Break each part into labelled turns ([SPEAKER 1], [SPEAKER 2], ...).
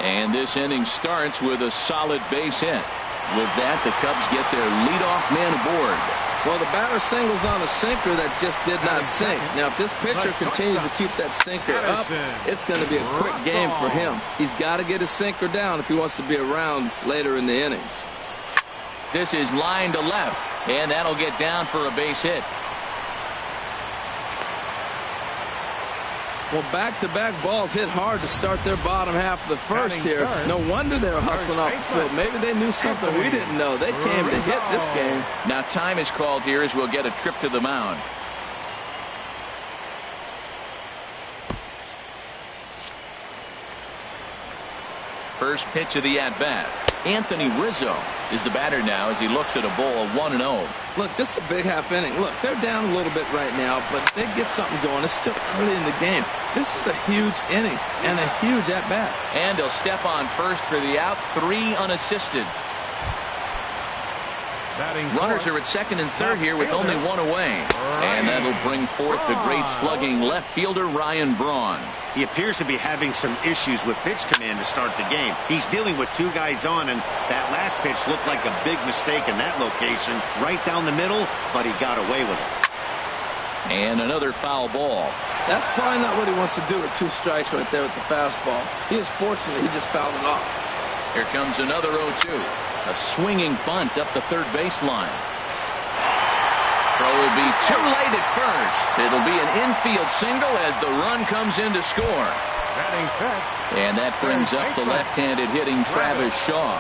[SPEAKER 1] And this inning starts with a solid base hit. With that, the Cubs get their leadoff man aboard.
[SPEAKER 2] Well, the batter singles on a sinker that just did not sink. Now, if this pitcher continues to keep that sinker up, it's going to be a quick game for him. He's got to get his sinker down if he wants to be around later in the innings.
[SPEAKER 1] This is line to left, and that'll get down for a base hit.
[SPEAKER 2] Well, back-to-back balls hit hard to start their bottom half of the first here. No wonder they were hustling off the field. Maybe they knew something we didn't know. They came to hit this game.
[SPEAKER 1] Now time is called here as we'll get a trip to the mound. First pitch of the at-bat. Anthony Rizzo is the batter now as he looks at a ball 1-0.
[SPEAKER 2] Look, this is a big half inning. Look, they're down a little bit right now, but if they get something going, it's still early in the game. This is a huge inning and a huge at-bat.
[SPEAKER 1] And he'll step on first for the out, 3 unassisted. Runners are at second and third here with only 1 away. And that'll bring forth the great slugging left fielder Ryan Braun.
[SPEAKER 3] He appears to be having some issues with pitch command to start the game. He's dealing with 2 guys on, and that last pitch looked like a big mistake in that location. Right down the middle, but he got away with it.
[SPEAKER 1] And another foul ball.
[SPEAKER 2] That's probably not what he wants to do with 2 strikes right there with the fastball. He is fortunate he just fouled it off.
[SPEAKER 1] Here comes another 0-2. A swinging bunt up the third baseline. Throw will be too late at first. It'll be an infield single as the run comes in to score. And that brings up the left-handed hitting Travis Shaw.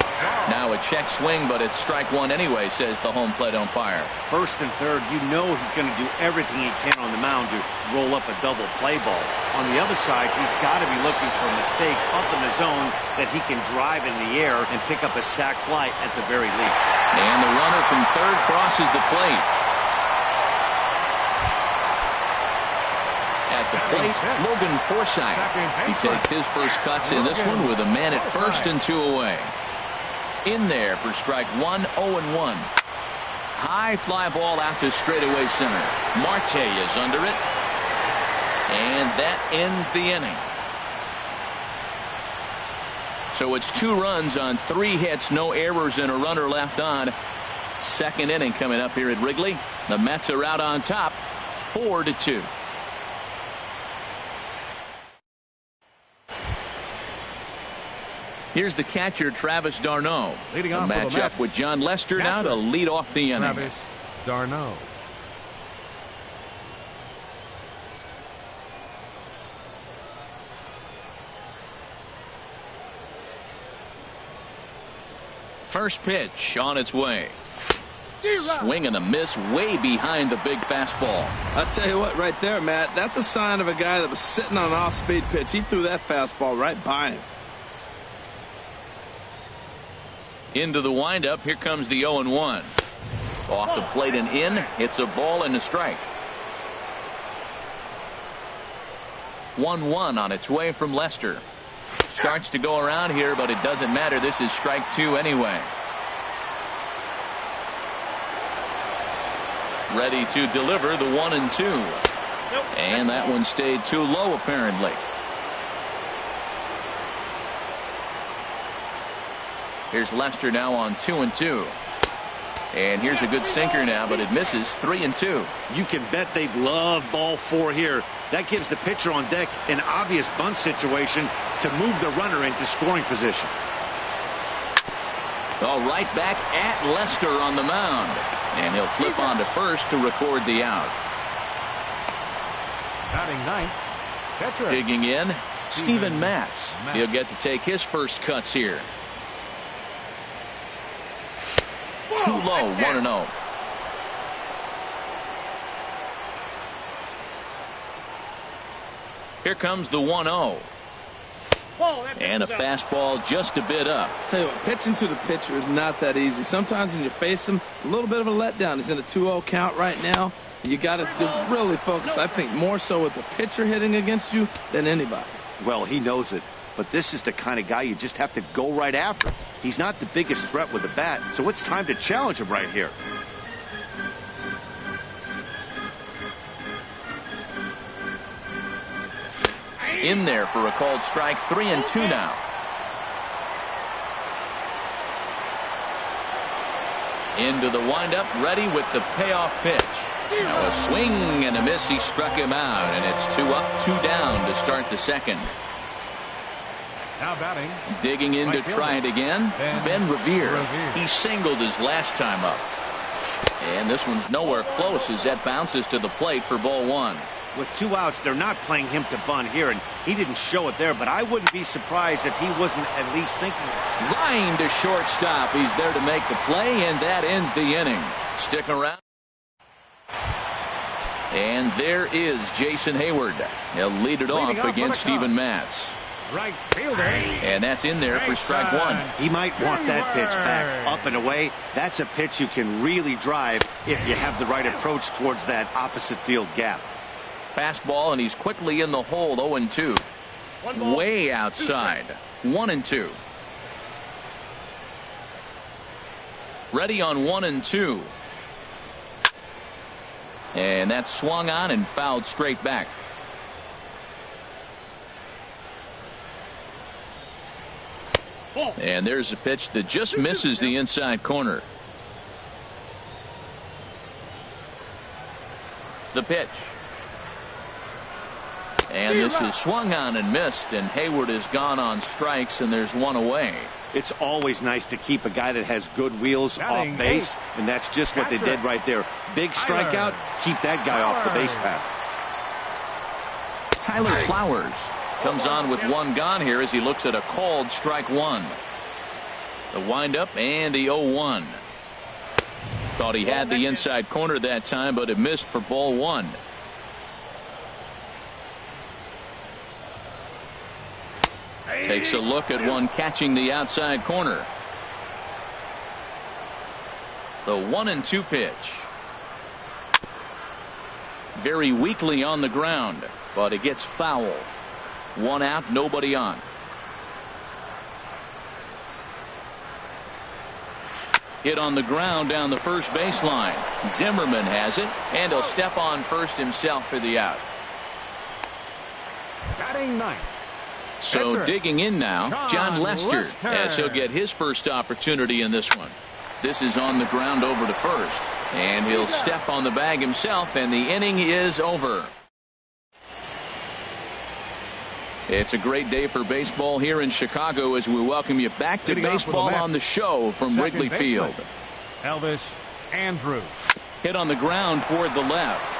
[SPEAKER 1] Now a check swing, but it's strike 1 anyway, says the home plate umpire.
[SPEAKER 3] First and third, you know he's going to do everything he can on the mound to roll up a double play ball. On the other side, he's got to be looking for a mistake up in the zone that he can drive in the air and pick up a sac fly at the very least.
[SPEAKER 1] And the runner from third crosses the plate. At the plate, Logan Forsythe. He takes his first cuts in this one with a man at first and 2 away. In there for strike 1, 0-1. High fly ball out to straightaway center. Marte is under it. And that ends the inning. So it's 2 runs on 3 hits, no errors, and a runner left on. Second inning coming up here at Wrigley. The Mets are out on top, 4-2. Here's the catcher, Travis d'Arnaud.
[SPEAKER 4] Leading
[SPEAKER 1] the
[SPEAKER 4] off
[SPEAKER 1] matchup with John Lester now to lead off the inning.
[SPEAKER 4] Travis d'Arnaud.
[SPEAKER 1] First pitch on its way. Swing and a miss way behind the big fastball.
[SPEAKER 2] I'll tell you what, right there, Matt, that's a sign of a guy that was sitting on an off-speed pitch. He threw that fastball right by him.
[SPEAKER 1] Into the windup. Here comes the 0-1. Off the plate and in. It's a ball and a strike. 1-1 on its way from Lester. Starts to go around here, but it doesn't matter. This is strike 2 anyway. Ready to deliver the 1-2. And that one stayed too low apparently. Here's Lester now on 2-2. And here's a good sinker now, but it misses. 3-2.
[SPEAKER 3] You can bet they'd love ball 4 here. That gives the pitcher on deck an obvious bunt situation to move the runner into scoring position.
[SPEAKER 1] All right, back at Lester on the mound. And he'll flip on to first to record the out.
[SPEAKER 4] Batting ninth, catcher.
[SPEAKER 1] Digging in, Steven Matz. He'll get to take his first cuts here. Too low, 1-0. Here comes the 1-0. And a fastball just a bit up.
[SPEAKER 2] Tell you what, pitching to the pitcher is not that easy. Sometimes when you face him, a little bit of a letdown. He's in a 2-0 count right now. You got to really focus, I think, more so with the pitcher hitting against you than anybody.
[SPEAKER 3] Well, he knows it. But this is the kind of guy you just have to go right after. He's not the biggest threat with the bat, so it's time to challenge him right here.
[SPEAKER 1] In there for a called strike. 3-2 now. Into the windup, ready with the payoff pitch. Now a swing and a miss. He struck him out, and it's 2 up, 2 down to start the second.
[SPEAKER 4] Now batting.
[SPEAKER 1] Digging in to try it again. Ben Revere. He singled his last time up. And this one's nowhere close as that bounces to the plate for ball 1.
[SPEAKER 3] With 2 outs, they're not playing him to bunt here, and he didn't show it there, but I wouldn't be surprised if he wasn't at least thinking.
[SPEAKER 1] Line to shortstop. He's there to make the play, and that ends the inning. Stick around. And there is Jason Hayward. He'll lead it off against Steven Matz.
[SPEAKER 4] Right fielder.
[SPEAKER 1] And that's in there for strike 1.
[SPEAKER 3] He might want that pitch back up and away. That's a pitch you can really drive if you have the right approach towards that opposite field gap.
[SPEAKER 1] Fastball, and he's quickly in the hold. 0-2. Way outside. 1-2. Ready on 1-2. And that's swung on and fouled straight back. And there's a pitch that just misses the inside corner. The pitch. And this is swung on and missed, and Hayward is gone on strikes, and there's 1 away.
[SPEAKER 3] It's always nice to keep a guy that has good wheels off base, and that's just what they did right there. Big strikeout, keep that guy off the base path.
[SPEAKER 1] Tyler Flowers comes on with 1 gone here as he looks at a called strike 1. The windup and the 0-1. Thought he had the inside corner that time, but it missed for ball 1. Takes a look at one catching the outside corner. The 1-2 pitch. Very weakly on the ground, but it gets fouled. 1 out, nobody on. Hit on the ground down the first baseline. Zimmerman has it, and he'll step on first himself for the out.
[SPEAKER 4] Batting 9th.
[SPEAKER 1] So digging in now, John Lester, as he'll get his first opportunity in this one. This is on the ground over to first, and he'll step on the bag himself, and the inning is over. It's a great day for baseball here in Chicago as we welcome you back to baseball on the show from Wrigley Field.
[SPEAKER 4] Elvis Andrus.
[SPEAKER 1] Hit on the ground toward the left.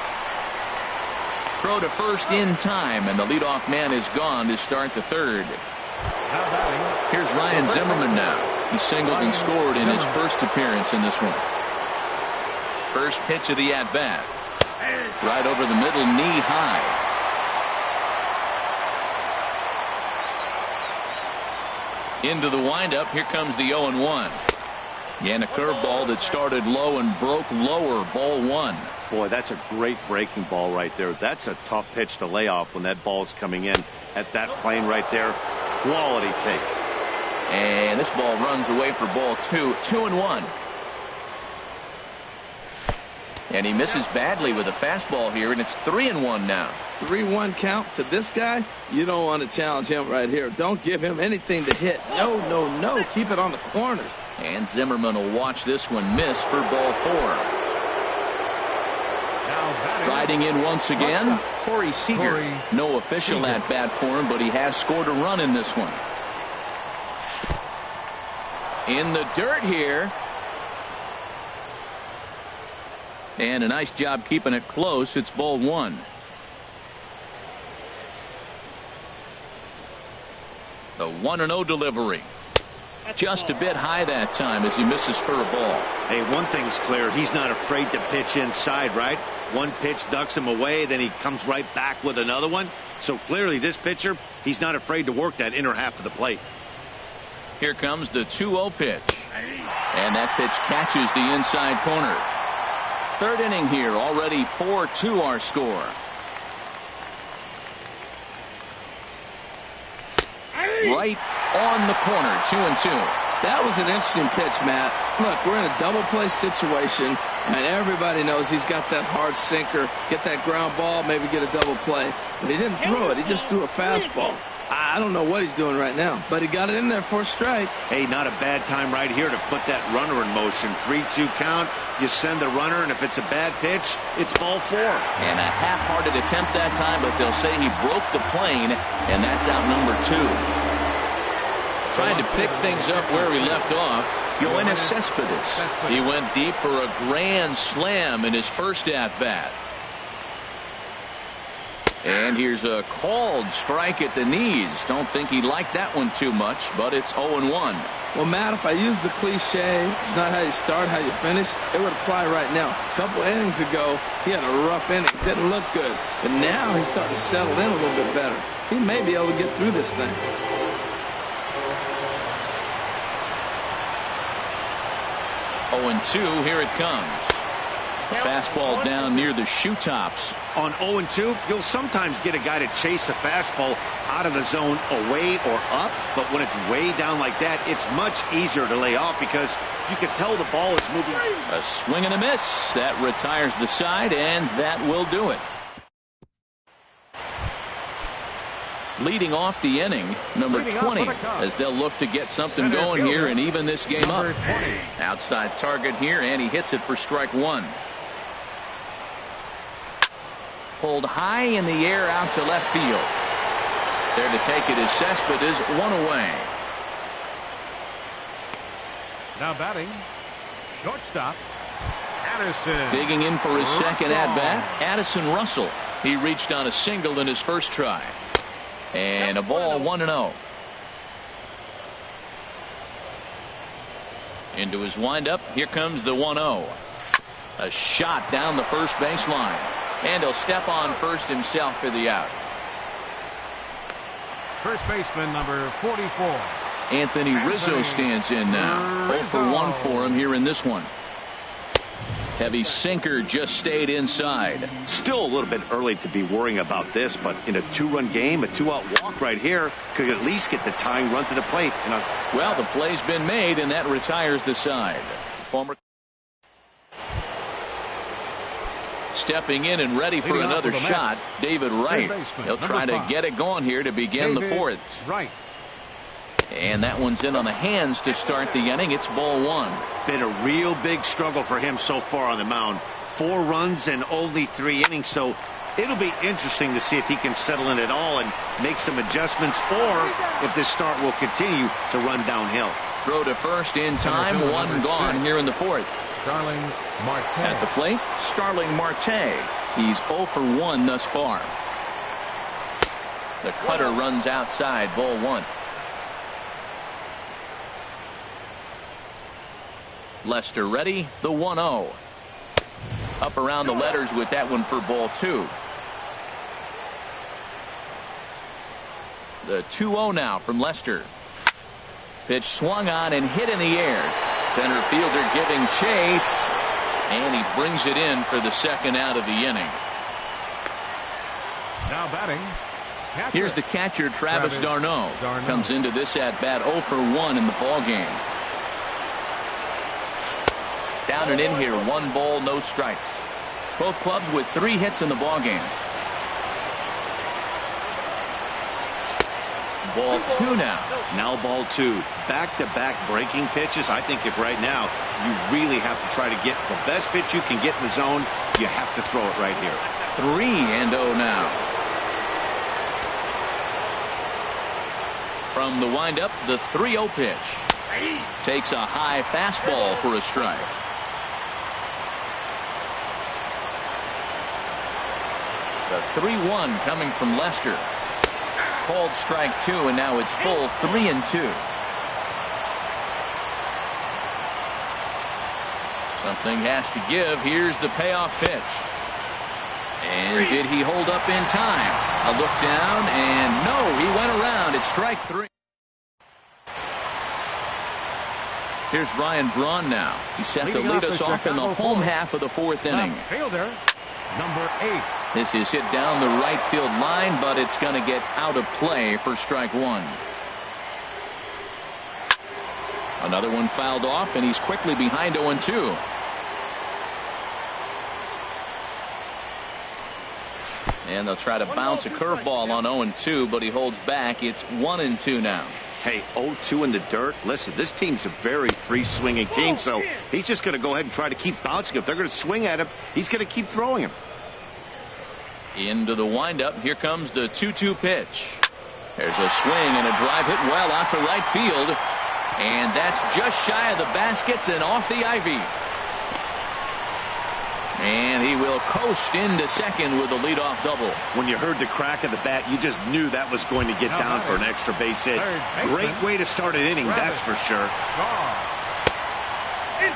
[SPEAKER 1] Throw to first in time, and the leadoff man is gone to start the third. Here's Ryan Zimmerman now. He singled and scored in his first appearance in this one. First pitch of the at-bat. Right over the middle, knee high. Into the windup. Here comes the 0-1. And a curveball that started low and broke lower. Ball 1.
[SPEAKER 3] Boy, that's a great breaking ball right there. That's a tough pitch to lay off when that ball's coming in at that plane right there. Quality take.
[SPEAKER 1] And this ball runs away for ball 2. 2-1. And he misses badly with a fastball here, and it's 3-1 now.
[SPEAKER 2] 3-1 count to this guy. You don't want to challenge him right here. Don't give him anything to hit. No, no, no. Keep it on the corners.
[SPEAKER 1] And Zimmerman will watch this one miss for ball 4. Riding in once again, Corey Seager. No official at bat for him, but he has scored a run in this one. In the dirt here. And a nice job keeping it close. It's ball 1. The 1-0 delivery. Just a bit high that time as he misses for a ball.
[SPEAKER 3] Hey, one thing's clear. He's not afraid to pitch inside, right? One pitch ducks him away, then he comes right back with another one. So clearly this pitcher, he's not afraid to work that inner half of the plate.
[SPEAKER 1] Here comes the 2-0 pitch. And that pitch catches the inside corner. Third inning here, already 4-2 our score. Right on the corner, 2-2.
[SPEAKER 2] That was an interesting pitch, Matt. Look, we're in a double play situation, and everybody knows he's got that hard sinker. Get that ground ball, maybe get a double play. But he didn't throw it. He just threw a fastball. I don't know what he's doing right now, but he got it in there for a strike.
[SPEAKER 3] Hey, not a bad time right here to put that runner in motion. 3-2 count. You send the runner, and if it's a bad pitch, it's ball 4.
[SPEAKER 1] And a half-hearted attempt that time, but they'll say he broke the plane, and that's out number 2. Trying to pick things up where he left off, Yoenis Cespedes. He went deep for a grand slam in his first at-bat. And here's a called strike at the knees. Don't think he liked that one too much, but it's 0-1.
[SPEAKER 2] Well, Matt, if I use the cliche, it's not how you start, how you finish, it would apply right now. A couple innings ago, he had a rough inning. Didn't look good. But now he's starting to settle in a little bit better. He may be able to get through this thing.
[SPEAKER 1] 0-2, here it comes. The fastball down near the shoe tops.
[SPEAKER 3] On 0-2, you'll sometimes get a guy to chase a fastball out of the zone away or up, but when it's way down like that, it's much easier to lay off because you can tell the ball is moving.
[SPEAKER 1] A swing and a miss. That retires the side, and that will do it. Leading off the inning, number 20, as they'll look to get something going here and even this game up. Outside target here, and he hits it for strike 1. Pulled high in the air out to left field. There to take it is Cespedes, 1 away.
[SPEAKER 4] Now batting, shortstop, Addison.
[SPEAKER 1] Digging in for his second at-bat, Addison Russell. He reached on a single in his first try. And a ball, 1-0. Into his windup. Here comes the 1-0. A shot down the first base line. And he'll step on first himself for the out.
[SPEAKER 4] First baseman, number 44.
[SPEAKER 1] Anthony Rizzo stands in now. 0 for 1 for him here in this one. Heavy sinker just stayed inside.
[SPEAKER 3] Still a little bit early to be worrying about this, but in a 2-run game, a 2-out walk right here could at least get the tying run to the plate.
[SPEAKER 1] Well, the play's been made, and that retires the side. Former stepping in and ready for another shot, David Wright. He'll try to get it going here to begin the 4th.
[SPEAKER 4] Right.
[SPEAKER 1] And that one's in on the hands to start the inning. It's ball 1.
[SPEAKER 3] Been a real big struggle for him so far on the mound. 4 runs and only 3 innings, so it'll be interesting to see if he can settle in at all and make some adjustments, or if this start will continue to run downhill.
[SPEAKER 1] Throw to first in time, 1 gone here in the 4th.
[SPEAKER 4] Starling Marte.
[SPEAKER 1] At the plate, Starling Marte. He's 0 for 1 thus far. The cutter runs outside, ball 1. Lester ready, the 1-0. Up around the letters with that one for ball 2. The 2-0 now from Lester. Pitch swung on and hit in the air. Center fielder giving chase, and he brings it in for the second out of the inning.
[SPEAKER 4] Now batting, catcher.
[SPEAKER 1] Here's the catcher, Travis d'Arnaud. Comes into this at bat 0 for 1 in the ball game. Down and in here, 1 ball, no strikes. Both clubs with 3 hits in the ball game. Ball 2 now.
[SPEAKER 3] Now ball 2. Back-to-back breaking pitches. I think if right now you really have to try to get the best pitch you can get in the zone, you have to throw it right here.
[SPEAKER 1] 3-0 now. From the windup, the 3-0 pitch. Takes a high fastball for a strike. The 3-1 coming from Lester. Called strike 2, and now it's full 3-2. Something has to give. Here's the payoff pitch. And did he hold up in time? A look down, and no, he went around. It's strike 3. Here's Ryan Braun now. He's set to lead us off in the home half of the 4th inning.
[SPEAKER 4] Fielder, number 8.
[SPEAKER 1] This is hit down the right field line, but it's going to get out of play for strike 1. Another one fouled off, and he's quickly behind 0-2. And they'll try to bounce a curveball on 0-2, but he holds back. It's 1-2 now.
[SPEAKER 3] Hey, 0-2 in the dirt. Listen, this team's a very free-swinging team, so he's just going to go ahead and try to keep bouncing. If they're going to swing at him, he's going to keep throwing him.
[SPEAKER 1] Into the windup. Here comes the 2-2 pitch. There's a swing and a drive hit well out to right field. And that's just shy of the baskets and off the ivy. And he will coast into second with a leadoff double.
[SPEAKER 3] When you heard the crack of the bat, you just knew that was going to get down for an extra base hit. Great way to start an inning, that's for sure.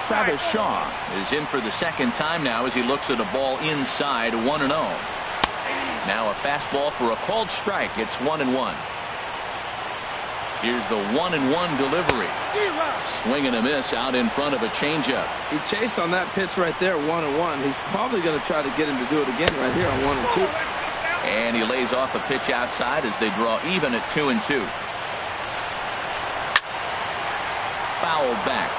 [SPEAKER 1] Travis Shaw is in for the second time now as he looks at a ball inside 1-0. Now a fastball for a called strike. It's 1-1. Here's the 1-1 delivery. Swing and a miss out in front of a changeup.
[SPEAKER 2] He chased on that pitch right there, 1-1. He's probably going to try to get him to do it again right here on 1-2.
[SPEAKER 1] And he lays off a pitch outside as they draw even at 2-2. Fouled back.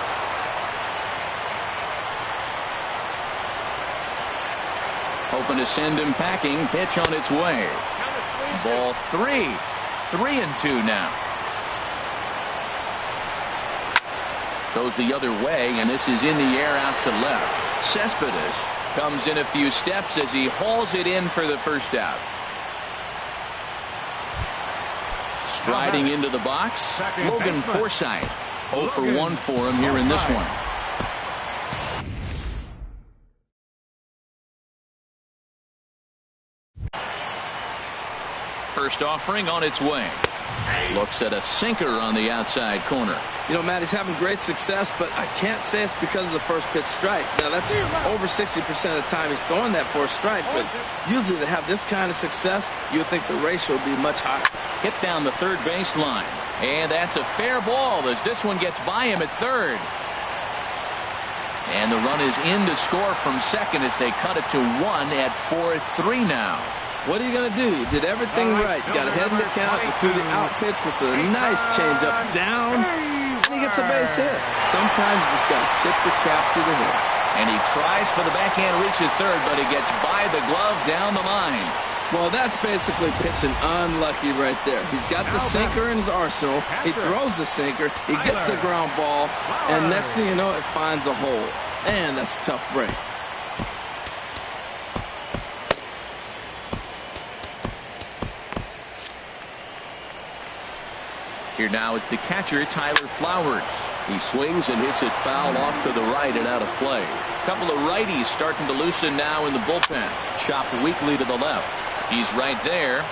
[SPEAKER 1] Hoping to send him packing. Pitch on its way. Ball 3. 3-2 now. Goes the other way, and this is in the air out to left. Cespedes comes in a few steps as he hauls it in for the first out. Striding into the box, Logan Forsythe. 0 for 1 for him here in this one. First offering on its way. Looks at a sinker on the outside corner.
[SPEAKER 2] You know, Matt, he's having great success, but I can't say it's because of the first pitch strike. Now, that's over 60% of the time he's throwing that for a strike, but usually to have this kind of success, you would think the ratio would be much higher.
[SPEAKER 1] Hit down the third baseline, and that's a fair ball as this one gets by him at third. And the run is in to score from second as they cut it to 1 at 4-3 now.
[SPEAKER 2] What are you going to do? You did everything right. You got ahead in the count. You threw the out pitch, which is a nice changeup down, and he gets a base hit. Sometimes you just got to tip the cap to the hill.
[SPEAKER 1] And he tries for the backhand reach at third, but he gets by the glove down the line.
[SPEAKER 2] Well, that's basically pitching unlucky right there. He's got the sinker in his arsenal. He throws the sinker. He gets the ground ball, and next thing you know, it finds a hole. And that's a tough break.
[SPEAKER 1] Here now is the catcher, Tyler Flowers. He swings and hits it foul off to the right and out of play. A couple of righties starting to loosen now in the bullpen. Chopped weakly to the left. He's right there.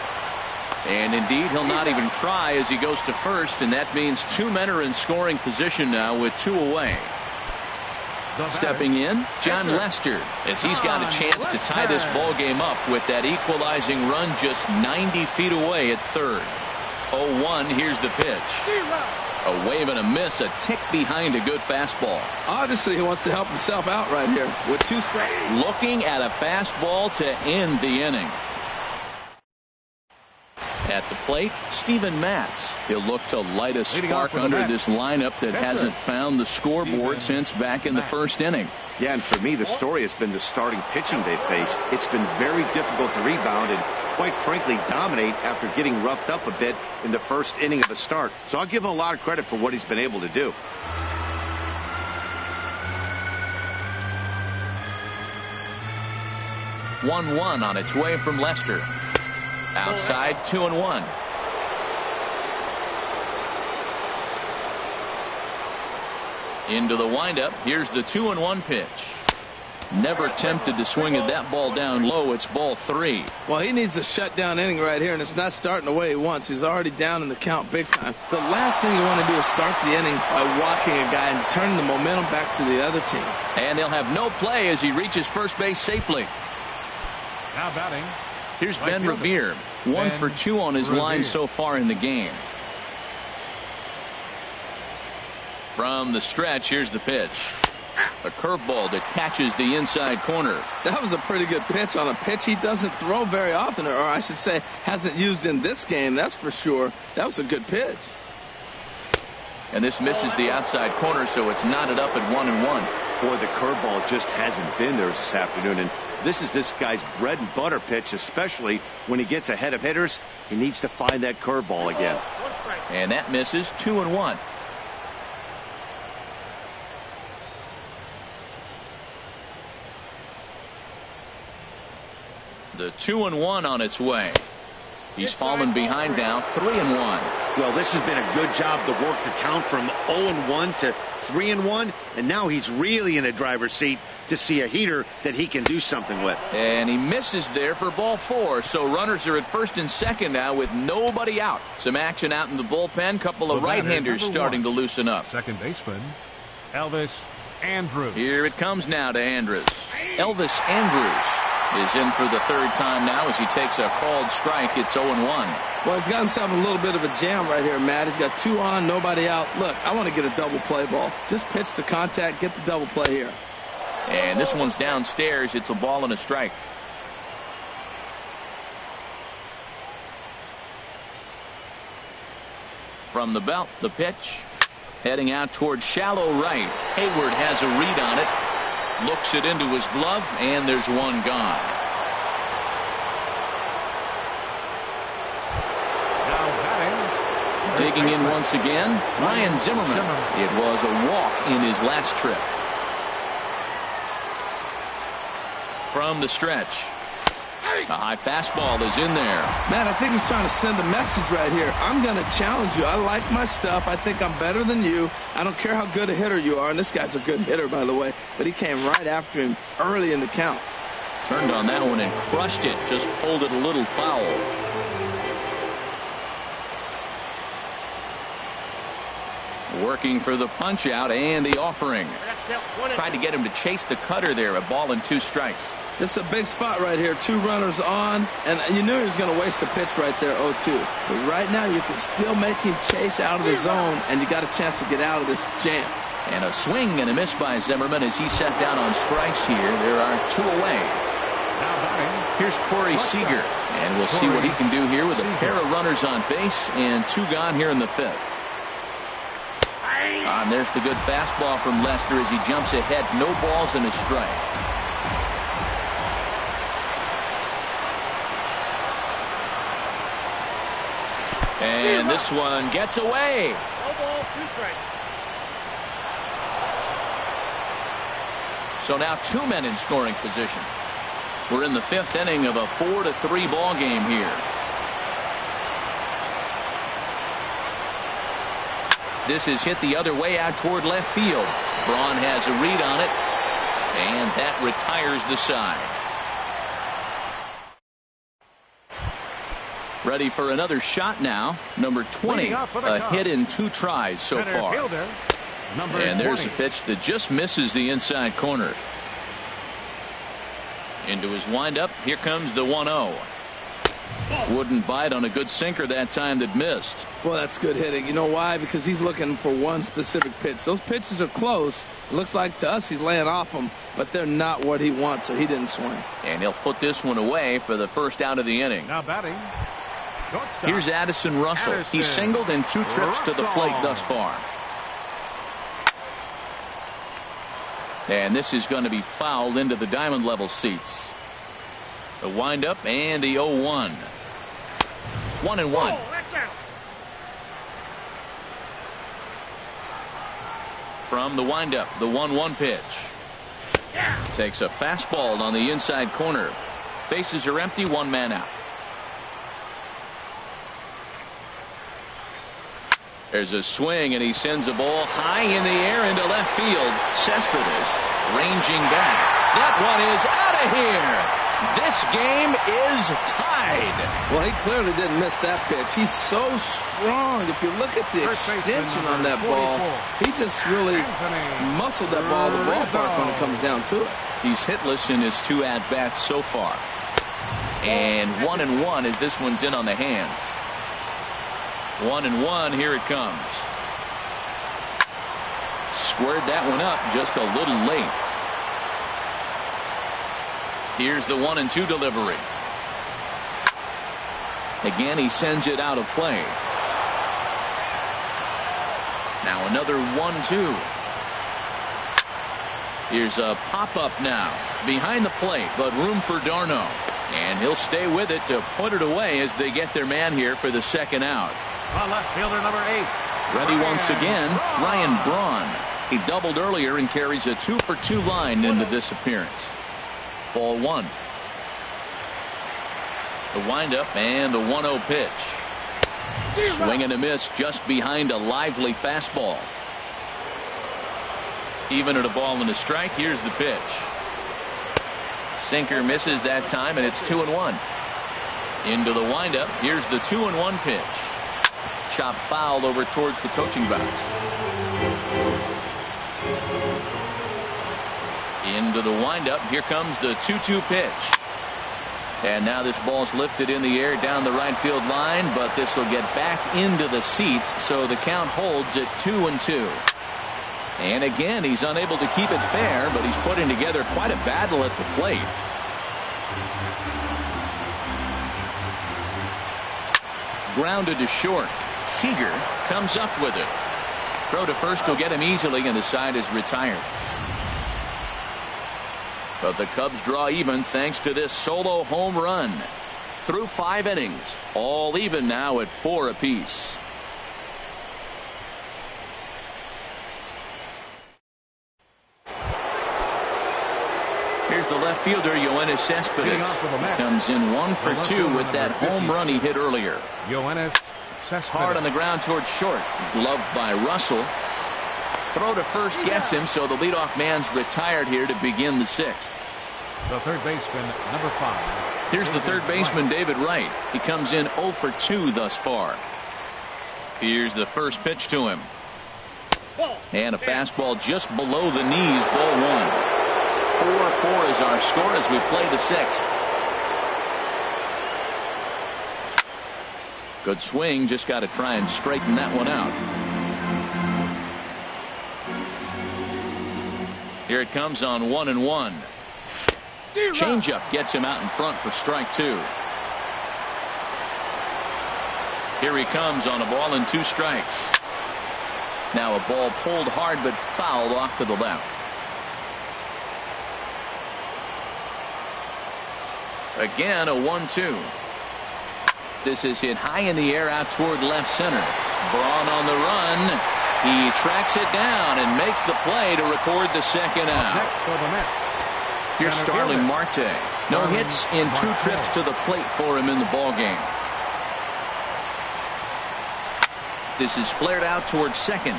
[SPEAKER 1] And indeed, he'll not even try as he goes to first, and that means 2 men are in scoring position now with 2 away. Stepping in, John Lester, as he's got a chance to tie this ball game up with that equalizing run just 90 feet away at third. 0-1, here's the pitch. A wave and a miss, a tick behind a good fastball.
[SPEAKER 2] Obviously, he wants to help himself out right here with 2 strikes.
[SPEAKER 1] Looking at a fastball to end the inning. At the plate, Steven Matz. He'll look to light a spark under this lineup that hasn't found the scoreboard since back in the first inning.
[SPEAKER 3] Yeah, and for me, the story has been the starting pitching they faced. It's been very difficult to rebound and, quite frankly, dominate after getting roughed up a bit in the first inning of the start. So I'll give him a lot of credit for what he's been able to do.
[SPEAKER 1] One on its way from Lester. Outside, 2-1. Into the windup. Here's the 2-1 pitch. Never tempted to swing at that ball down low. It's ball 3.
[SPEAKER 2] Well, he needs a shutdown inning right here, and it's not starting the way he wants. He's already down in the count big time. The last thing you want to do is start the inning by walking a guy and turning the momentum back to the other team.
[SPEAKER 1] And he'll have no play as he reaches first base safely.
[SPEAKER 4] Now batting.
[SPEAKER 1] Here's Ben Revere. 1 for 2 on his line so far in the game. From the stretch, here's the pitch. A curveball that catches the inside corner.
[SPEAKER 2] That was a pretty good pitch on a pitch he doesn't throw very often, or I should say hasn't used in this game, that's for sure. That was a good pitch.
[SPEAKER 1] And this misses the outside corner, so it's knotted up at 1-1.
[SPEAKER 3] Boy, the curveball just hasn't been there this afternoon, and This is this guy's bread and butter pitch, especially when he gets ahead of hitters. He needs to find that curveball again.
[SPEAKER 1] And that misses. 2-1. The 2-1 on its way. He's fallen behind now. 3-1.
[SPEAKER 3] Well, this has been a good job to work the count from 0-1 to 3-1, and now he's really in the driver's seat to see a heater that he can do something with.
[SPEAKER 1] And he misses there for ball 4. So runners are at first and second now with nobody out. Some action out in the bullpen. Couple of right-handers starting to loosen up.
[SPEAKER 4] Second baseman, Elvis Andrus.
[SPEAKER 1] Here it comes now to Andrus. Elvis Andrus is in for the third time now as he takes a called strike. It's 0-1.
[SPEAKER 2] Well, he's got himself a little bit of a jam right here, Matt. He's got 2 on, nobody out. Look, I want to get a double play ball. Just pitch the contact, get the double play here.
[SPEAKER 1] And this one's downstairs. It's a ball and a strike. From the belt, the pitch. Heading out towards shallow right. Hayward has a read on it. Looks it into his glove, and there's one gone.
[SPEAKER 4] Now batting.
[SPEAKER 1] Digging in once again, Ryan Zimmerman. It was a walk in his last trip. From the stretch. A high fastball is in there.
[SPEAKER 2] Matt, I think he's trying to send a message right here. I'm going to challenge you. I like my stuff. I think I'm better than you. I don't care how good a hitter you are. And this guy's a good hitter, by the way. But he came right after him early in the count.
[SPEAKER 1] Turned on that one and crushed it. Just pulled it a little foul. Working for the punch out and the offering. Tried to get him to chase the cutter there. A ball and 2 strikes.
[SPEAKER 2] This is a big spot right here. 2 runners on, and you knew he was going to waste a pitch right there, 0-2. But right now you can still make him chase out of the zone, and you got a chance to get out of this jam.
[SPEAKER 1] And a swing and a miss by Zimmerman as he sat down on strikes here. There are 2 away.
[SPEAKER 4] Now batting.
[SPEAKER 1] Here's Corey Seager, and we'll see what he can do here with a pair of runners on base and 2 gone here in the 5th. And there's the good fastball from Lester as he jumps ahead. No balls and a strike. And this one gets away.
[SPEAKER 5] No ball, 2 strikes.
[SPEAKER 1] So now 2 men in scoring position. We're in the 5th inning of a 4-3 ball game here. This is hit the other way out toward left field. Braun has a read on it, and that retires the side. Ready for another shot now. Number 20, a hit in 2 tries so far. And there's a pitch that just misses the inside corner. Into his windup. Here comes the 1-0. Wouldn't bite on a good sinker that time that missed.
[SPEAKER 2] Well, that's good hitting. You know why? Because he's looking for one specific pitch. Those pitches are close. It looks like to us he's laying off them, but they're not what he wants, so he didn't swing.
[SPEAKER 1] And he'll put this one away for the first out of the inning.
[SPEAKER 4] Now batting. Shortstop.
[SPEAKER 1] Here's Addison Russell. He's singled in 2 trips to the plate thus far. And this is going to be fouled into the diamond level seats. The windup and the 0-1. 1-1. From the windup, the 1-1 pitch. Takes a fastball on the inside corner. Bases are empty, 1 man out. There's a swing, and he sends a ball high in the air into left field. Cespedes ranging back. That one is out of here. This game is tied.
[SPEAKER 2] Well, he clearly didn't miss that pitch. He's so strong. If you look at the extension on that ball, he just really muscled that ball to the ballpark when it comes down to it.
[SPEAKER 1] He's hitless in his 2 at-bats so far. And 1-1 as this one's in on the hands. 1-1, here it comes. Squared that one up just a little late. Here's the 1-2 delivery. Again, he sends it out of play. Now another 1-2. Here's a pop-up now behind the plate, but room for d'Arnaud. And he'll stay with it to put it away as they get their man here for the second out.
[SPEAKER 4] Left fielder number 8.
[SPEAKER 1] Ready once again, Ryan Braun. He doubled earlier and carries a 2-for-2 line into this appearance. Ball 1. The windup and the 1-0 pitch. Swing and a miss just behind a lively fastball. Even at a ball and a strike. Here's the pitch. Sinker misses that time, and it's 2-1. Into the windup. Here's the 2-1 pitch. Chop foul over towards the coaching box. Into the windup. Here comes the 2-2 pitch. And now this ball's lifted in the air down the right field line, but this will get back into the seats, so the count holds at 2-2. And again, he's unable to keep it fair, but he's putting together quite a battle at the plate. Grounded to short. Seager comes up with it. Throw to first will get him easily, and the side is retired. But the Cubs draw even thanks to this solo home run. Through 5 innings, all even now at 4 apiece. Here's the left fielder, Yoenis Cespedes. Comes in 1 for 2 with that home run he hit earlier.
[SPEAKER 4] Yoenis Cespedes.
[SPEAKER 1] Hard on the ground towards short. Gloved by Russell. Throw to first gets him, so the leadoff man's retired here to begin the 6th.
[SPEAKER 4] The third baseman, number 5.
[SPEAKER 1] Here's the third baseman, David Wright. He comes in 0 for 2 thus far. Here's the first pitch to him. And a fastball just below the knees, ball 1. 4-4 is our score as we play the 6th. Good swing, just got to try and straighten that one out. Here it comes on 1-1. Changeup gets him out in front for strike 2. Here he comes on a ball and 2 strikes. Now a ball pulled hard but fouled off to the left. Again a 1-2. This is hit high in the air out toward left center. Braun on the run. He tracks it down and makes the play to record the second out. Here's Starling Marte. No hits in 2 trips to the plate for him in the ball game. This is flared out towards second.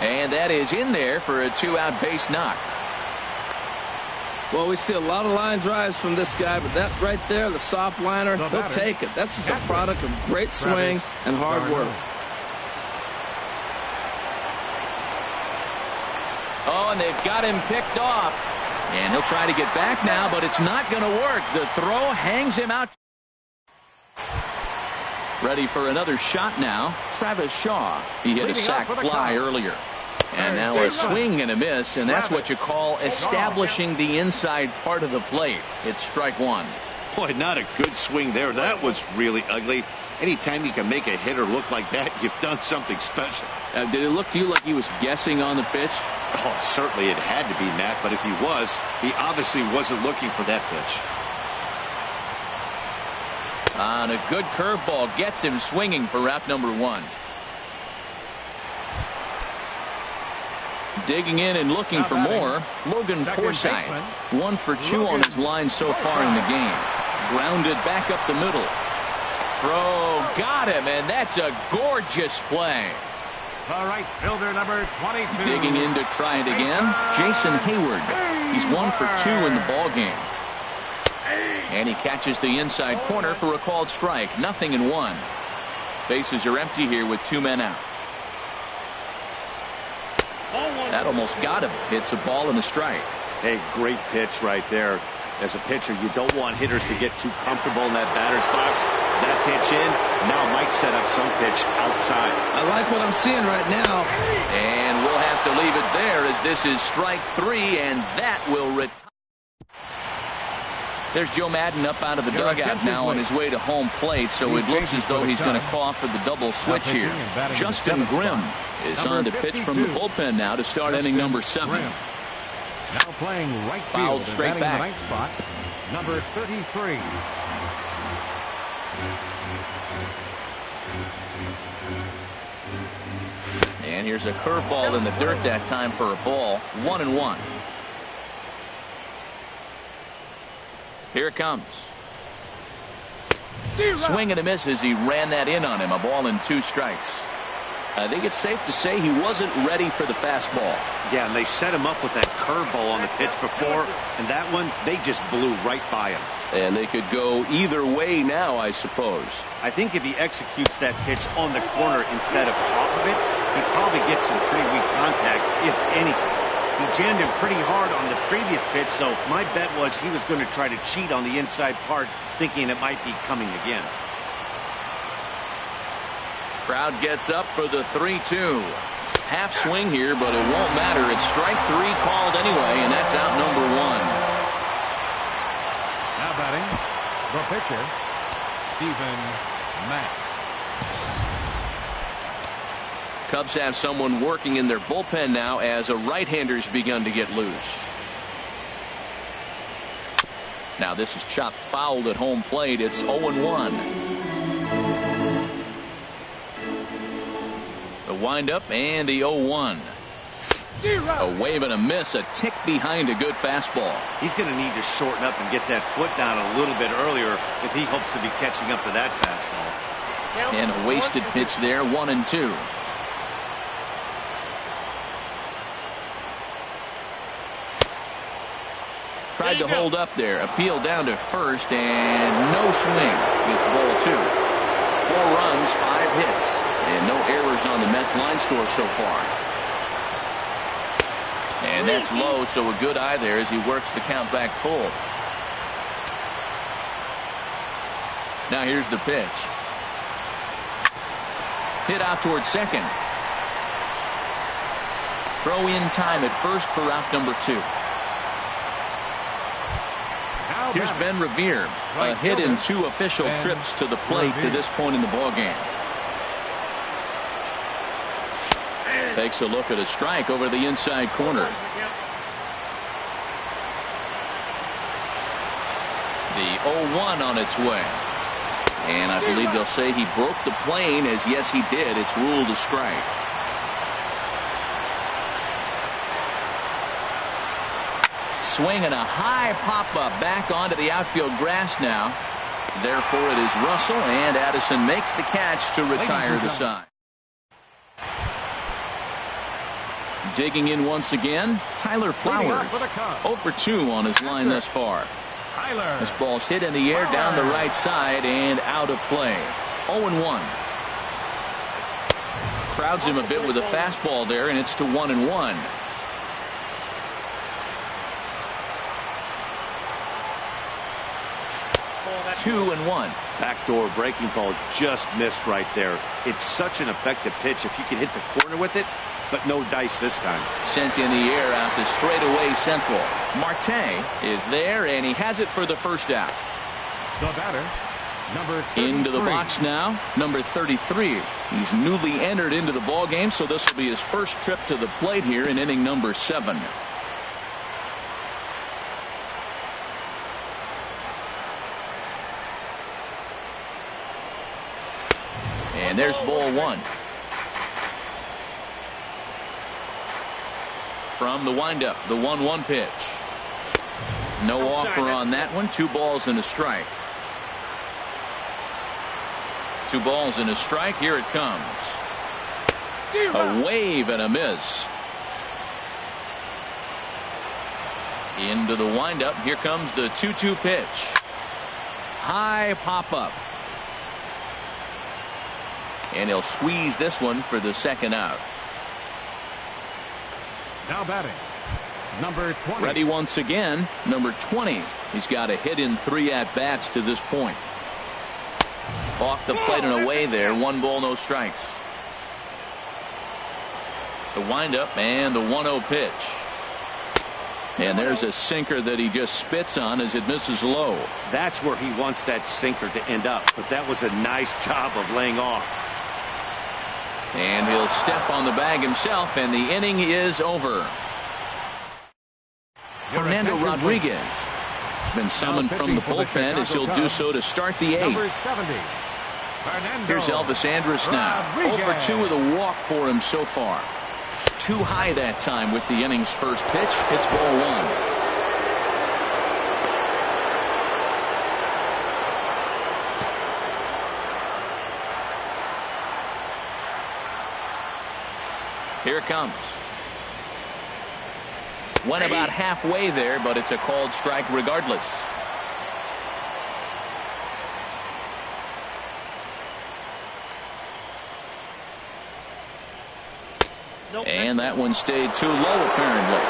[SPEAKER 1] And that is in there for a 2-out base knock.
[SPEAKER 2] Well, we see a lot of line drives from this guy, but that right there, the soft liner, he'll take it. That's just a product of great swing and hard work.
[SPEAKER 1] Oh, and they've got him picked off. And he'll try to get back now, but it's not going to work. The throw hangs him out. Ready for another shot now. Travis Shaw. He hit a sac fly earlier. And now a swing and a miss, and that's what you call establishing the inside part of the plate. It's strike 1.
[SPEAKER 3] Boy, not a good swing there. That was really ugly. Anytime you can make a hitter look like that, you've done something special.
[SPEAKER 1] Did it look to you like he was guessing on the pitch?
[SPEAKER 3] Oh, certainly it had to be, Matt, but if he was, he obviously wasn't looking for that pitch.
[SPEAKER 1] On a good curveball gets him swinging for out number 1. Digging in and looking for more, Logan Forsythe. 1 for 2 on his line so far in the game. Grounded back up the middle. Throw got him, and that's a gorgeous play.
[SPEAKER 4] The right fielder, number 22.
[SPEAKER 1] Digging in to try it again, Jason Hayward. He's 1 for 2 in the ball game. And he catches the inside corner for a called strike. 0-1. Bases are empty here with 2 men out. That almost got him. It's a ball and a strike.
[SPEAKER 3] Hey, great pitch right there. As a pitcher, you don't want hitters to get too comfortable in that batter's box. That pitch in, now might set up some pitch outside.
[SPEAKER 2] I like what I'm seeing right now.
[SPEAKER 1] And we'll have to leave it there as this is strike 3, and that will retire. There's Joe Madden up out of the dugout now on his way to home plate, so it looks as though he's going to call for the double switch here. Justin Grimm is on to pitch from the bullpen now to start inning number 7.
[SPEAKER 4] Now playing right field.
[SPEAKER 1] Fouled straight back.
[SPEAKER 4] The ninth spot, number 33.
[SPEAKER 1] And here's a curveball in the dirt that time for a ball. 1-1. Here it comes. Swing and a miss as he ran that in on him. A ball and 2 strikes. I think it's safe to say he wasn't ready for the fastball.
[SPEAKER 3] Yeah, and they set him up with that curveball on the pitch before, and that one, they just blew right by him.
[SPEAKER 1] And they could go either way now, I suppose.
[SPEAKER 3] I think if he executes that pitch on the corner instead of off of it, he probably gets some pretty weak contact, if anything. He jammed him pretty hard on the previous pitch, so my bet was he was going to try to cheat on the inside part, thinking it might be coming again.
[SPEAKER 1] Crowd gets up for the 3-2. Half swing here, but it won't matter. It's strike 3 called anyway, and that's out number 1.
[SPEAKER 4] Now batting, the pitcher, Stephen Mack.
[SPEAKER 1] Cubs have someone working in their bullpen now as a right-hander's begun to get loose. Now this is chopped fouled at home plate. It's 0-1. The windup and the 0-1. A wave and a miss, a tick behind a good fastball.
[SPEAKER 3] He's going to need to shorten up and get that foot down a little bit earlier if he hopes to be catching up to that fastball.
[SPEAKER 1] And a wasted pitch there, 1-2. Tried to hold up there, appeal down to first, and no swing. It's ball 2. 4 runs, 5 hits, and no errors on the Mets line score so far. And that's low, so a good eye there as he works the count back full. Now here's the pitch. Hit out towards second. Throw in time at first for out number 2. Here's Ben Revere, a hit in 2 official trips to the plate to this point in the ballgame. Takes a look at a strike over the inside corner. The 0-1 on its way. And I believe they'll say he broke the plane, as yes he did. It's ruled a strike. Swing and a high pop-up back onto the outfield grass now. Therefore it is Russell, and Addison makes the catch to retire the side. Digging in once again, Tyler Flowers. 0 for 2 on his line thus far. This ball's hit in the air down the right side and out of play. 0-1. Crowds him a bit with a fastball there, and it's to 1-1. 2-1.
[SPEAKER 3] Backdoor breaking ball just missed right there. It's such an effective pitch if you can hit the corner with it, but no dice this time.
[SPEAKER 1] Sent in the air out to straightaway central. Marte is there, and he has it for the first out.
[SPEAKER 4] The batter, number 33.
[SPEAKER 1] Into the box now, number 33. He's newly entered into the ball game, so this will be his first trip to the plate here in inning number 7. And there's ball 1. From the windup, the 1-1 pitch. No offer on that one. 2 balls and a strike. 2 balls and a strike. Here it comes. A wave and a miss. Into the windup. Here comes the 2-2 pitch. High pop-up. And he'll squeeze this one for the second out.
[SPEAKER 4] Now batting, number 20.
[SPEAKER 1] Ready once again, number 20. He's got a hit in 3 at-bats to this point. Off the plate and away there. 1 ball, no strikes. The windup and the 1-0 pitch. And there's a sinker that he just spits on as it misses low.
[SPEAKER 3] That's where he wants that sinker to end up, but that was a nice job of laying off.
[SPEAKER 1] And he'll step on the bag himself, and the inning is over. Fernando Rodriguez has been summoned from the bullpen as he'll do so to start the eighth. Here's Elvis Andrus now. 0 for 2 with a walk for him so far. Too high that time with the inning's first pitch. It's ball 1. Here it comes. Went about halfway there, but it's a called strike regardless. And that one stayed too low, apparently.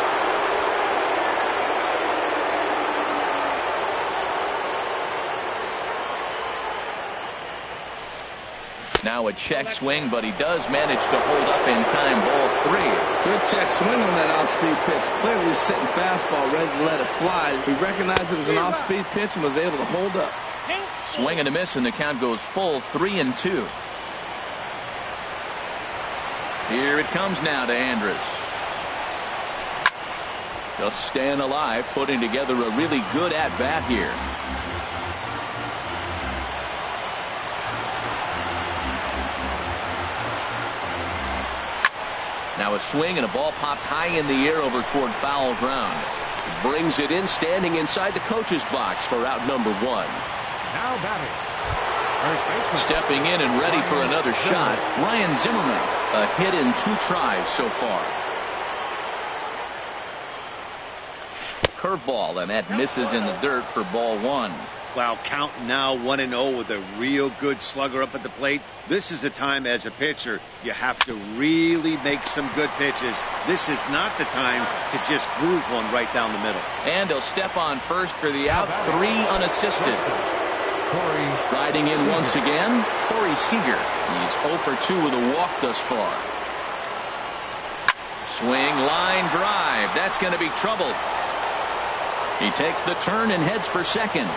[SPEAKER 1] Now a check swing, but he does manage to hold up in time. Ball 3.
[SPEAKER 2] Good check swing on that off-speed pitch. Clearly sitting fastball, ready to let it fly. He recognized it was an off-speed pitch and was able to hold up.
[SPEAKER 1] Swing and a miss, and the count goes full 3-2. Here it comes now to Andrus. Just staying alive, putting together a really good at-bat here. Now a swing and a ball popped high in the air over toward foul ground.
[SPEAKER 5] Brings it in, standing inside the coach's box for out number 1.
[SPEAKER 4] Now batting.
[SPEAKER 1] Stepping in and ready for another shot, Ryan Zimmerman. A hit in 2 tries so far. Curveball, and that misses in the dirt for ball 1.
[SPEAKER 3] Wow, count now 1-0 with a real good slugger up at the plate. This is the time as a pitcher you have to really make some good pitches. This is not the time to just groove one right down the middle.
[SPEAKER 1] And he'll step on first for the out. 3 unassisted. Riding in once again, Corey Seager. He's 0 for 2 with a walk thus far. Swing, line drive. That's going to be trouble. He takes the turn and heads for second.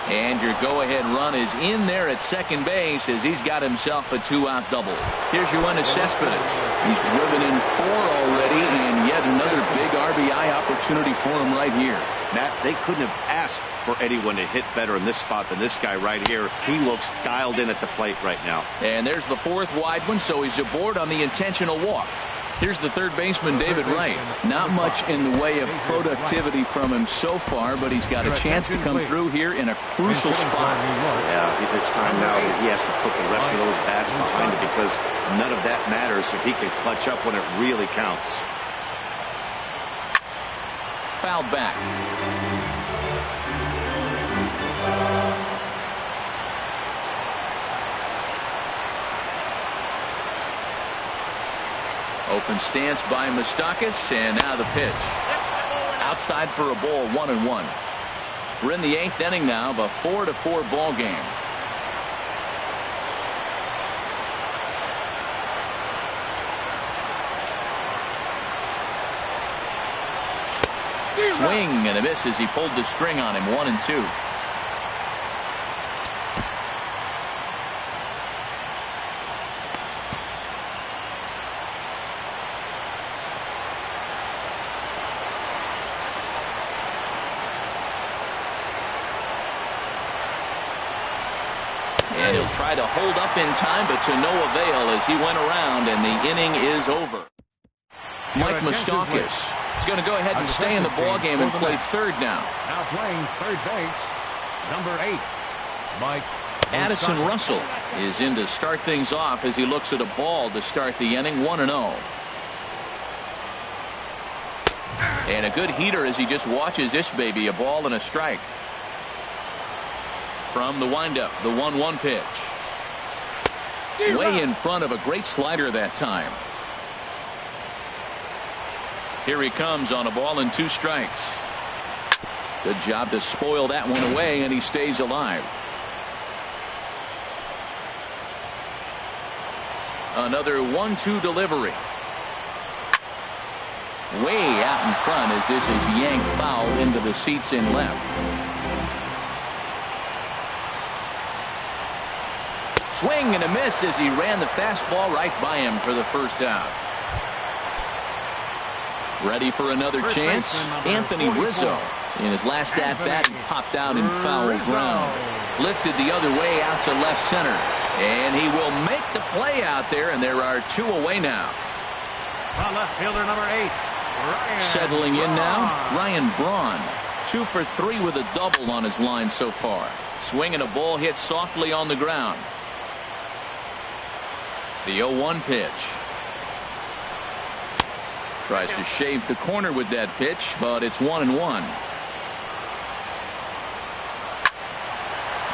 [SPEAKER 1] And your go-ahead run is in there at second base as he's got himself a 2-out double. Here's Yoenis Cespedes. He's driven in 4 already, and yet another big RBI opportunity for him right here.
[SPEAKER 3] Matt, they couldn't have asked for anyone to hit better in this spot than this guy right here. He looks dialed in at the plate right now.
[SPEAKER 1] And there's the 4th wide one, so he's aboard on the intentional walk. Here's the third baseman, David Wright. Not much in the way of productivity from him so far, but he's got a chance to come through here in a crucial spot.
[SPEAKER 3] Yeah, it's time now that he has to put the rest of those bats behind it, because none of that matters if he can clutch up when it really counts.
[SPEAKER 1] Fouled back. Open stance by Moustakas, and now the pitch. Outside for a ball, 1-1. We're in the 8th inning now of a 4-4 ball game. Swing and a miss as he pulled the string on him. 1-2. And he'll try to hold up in time, but to no avail as he went around, and the inning is over. Mike Moustakas is going to go ahead and stay in the ballgame and play third now.
[SPEAKER 4] Now playing third base, number 8, Mike
[SPEAKER 1] Addison Russell is in to start things off as he looks at a ball to start the inning. 1-0. And a good heater as he just watches this baby. A ball and a strike. From the windup, the 1-1 pitch. Way in front of a great slider that time. Here he comes on a ball and 2 strikes. Good job to spoil that one away, and he stays alive. Another 1-2 delivery. Way out in front as this is yanked foul into the seats in left. Swing and a miss as he ran the fastball right by him for the first out. Ready for another chance? Anthony Rizzo. In his last at-bat, he popped out in foul ground. Lifted the other way out to left center. And he will make the play out there, and there are 2 away now.
[SPEAKER 4] Left fielder number 8.
[SPEAKER 1] Settling in now, Ryan Braun. 2 for 3 with a double on his line so far. Swinging a ball hit softly on the ground. The 0-1 pitch. Tries to shave the corner with that pitch, but it's 1-1.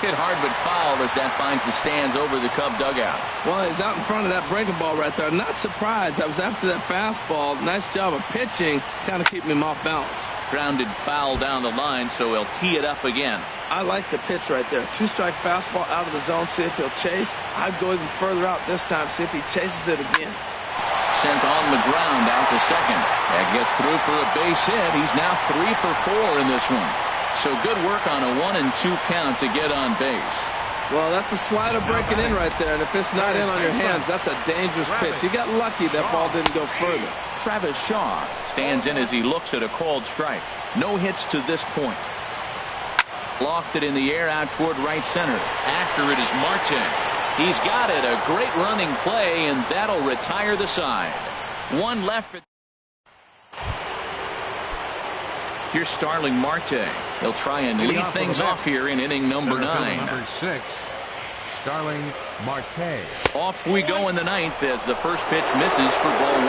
[SPEAKER 1] Hit hard but foul as that finds the stands over the Cub dugout.
[SPEAKER 2] Well, he's out in front of that breaking ball right there. Not surprised. I was after that fastball. Nice job of pitching, kind of keeping him off balance.
[SPEAKER 1] Grounded foul down the line, so he'll tee it up again.
[SPEAKER 2] I like the pitch right there. 2-strike fastball out of the zone, see if he'll chase. I'd go even further out this time, see if he chases it again.
[SPEAKER 1] Sent on the ground out to second. That gets through for a base hit. He's now 3 for 4 in this one. So good work on a 1-2 count to get on base.
[SPEAKER 2] Well, that's a slider breaking in right there, and if it's not in on your hands, that's a dangerous pitch. You got lucky that ball didn't go further.
[SPEAKER 1] Travis Shaw stands in as he looks at a called strike. No hits to this point. Lofted in the air out toward right center. After it is Marte. He's got it. A great running play, and that'll retire the side. 1 left. Here's Starling Marte. He'll try and lead things off here in inning number 9.
[SPEAKER 4] Number 6, Starling Marte.
[SPEAKER 1] Off we go in the 9th as the first pitch misses for ball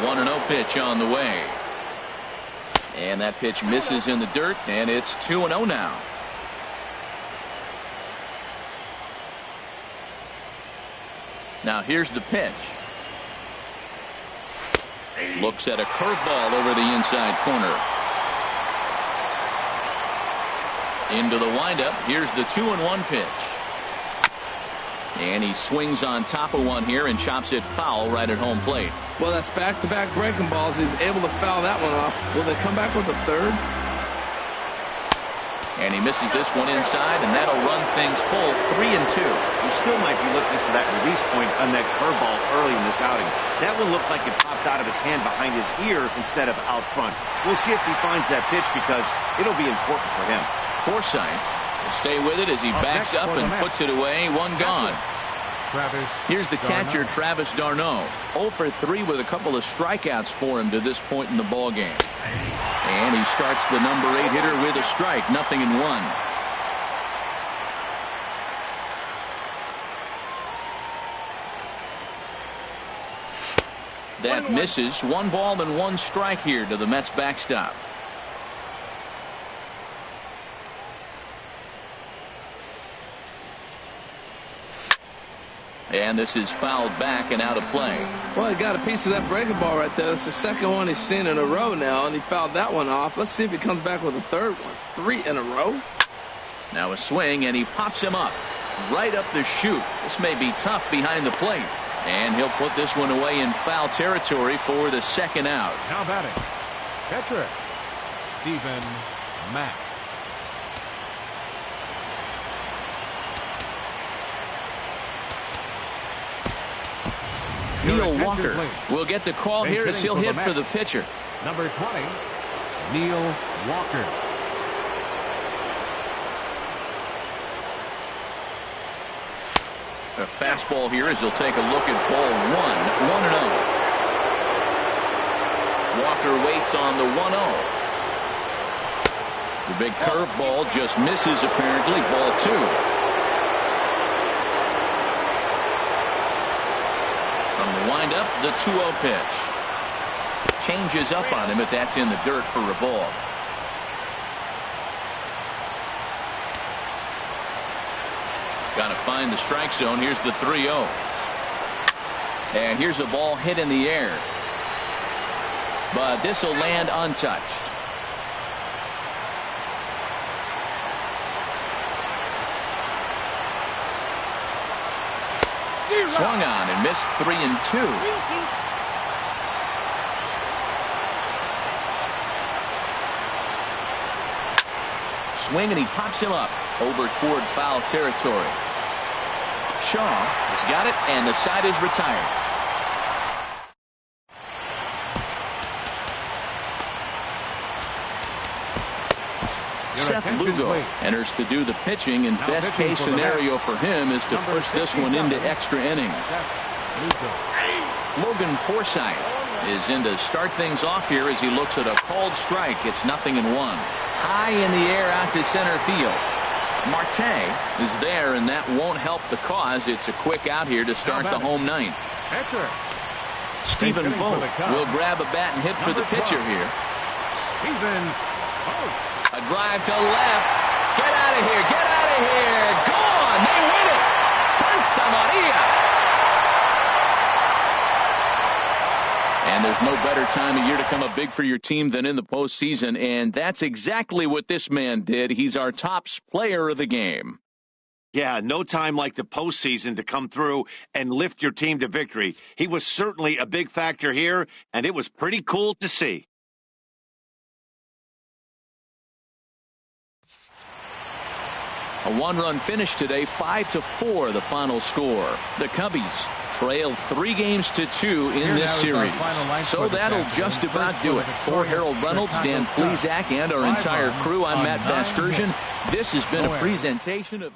[SPEAKER 1] 1. 1-0 pitch on the way. And that pitch misses in the dirt, and it's 2-0 now. Now here's the pitch. Looks at a curveball over the inside corner. Into the windup. Here's the 2-1 pitch. And he swings on top of one here and chops it foul right at home plate.
[SPEAKER 2] Well, that's back-to-back breaking balls. He's able to foul that one off. Will they come back with a third?
[SPEAKER 1] And he misses this one inside, and that'll run things full 3-2.
[SPEAKER 3] He still might be looking for that release point on that curveball early in this outing. That one looked like it popped out of his hand behind his ear instead of out front. We'll see if he finds that pitch because it'll be important for him.
[SPEAKER 1] Forsythe will stay with it as he backs up and puts it away. 1 gone. Here's the catcher, Travis d'Arnaud. 0 for 3 with a couple of strikeouts for him to this point in the ball game. And he starts the number 8 hitter with a strike. 0-1. That misses. 1 ball and 1 strike here to the Mets backstop. And this is fouled back and out of play.
[SPEAKER 2] Well, he got a piece of that breaking ball right there. That's the second one he's seen in a row now, and he fouled that one off. Let's see if he comes back with a third one. 3 in a row.
[SPEAKER 1] Now a swing, and he pops him up right up the chute. This may be tough behind the plate. And he'll put this one away in foul territory for the second out.
[SPEAKER 4] Now batting, catcher, Stephen Mack.
[SPEAKER 1] Neil Walker will get the call here as he'll hit for the pitcher.
[SPEAKER 4] Number 20, Neil Walker.
[SPEAKER 1] A fastball here as he'll take a look at ball 1. 1-0. Walker waits on the 1-0. The big curveball just misses apparently. Ball 2. From the windup, the 2-0 pitch. Changes up on him, but that's in the dirt for a ball. Got to find the strike zone. Here's the 3-0. And here's a ball hit in the air. But this will land untouched. Swung on and missed 3-2. Swing and he pops him up over toward foul territory. Shaw has got it, and the side is retired. Seth Lugo enters to do the pitching, and best case scenario for him is to push this one into extra innings. Logan Forsythe is in to start things off here as he looks at a called strike. It's 0-1. High in the air out to center field. Marte is there, and that won't help the cause. It's a quick out here to start the home ninth. Stephen Vogt will grab a bat and hit for the pitcher here. A drive to left. Get out of here. Get out of here. Gone. They win it. Santa Maria. And there's no better time of year to come up big for your team than in the postseason, and that's exactly what this man did. He's our top player of the game.
[SPEAKER 3] Yeah, no time like the postseason to come through and lift your team to victory. He was certainly a big factor here, and it was pretty cool to see.
[SPEAKER 1] A one-run finish today, 5-4 the final score. The Cubbies trail 3-2 in this series. So that'll just about do it. For Harold Reynolds, Dan Plesac, and our entire crew, I'm Matt Vasgersian. This has been a presentation of...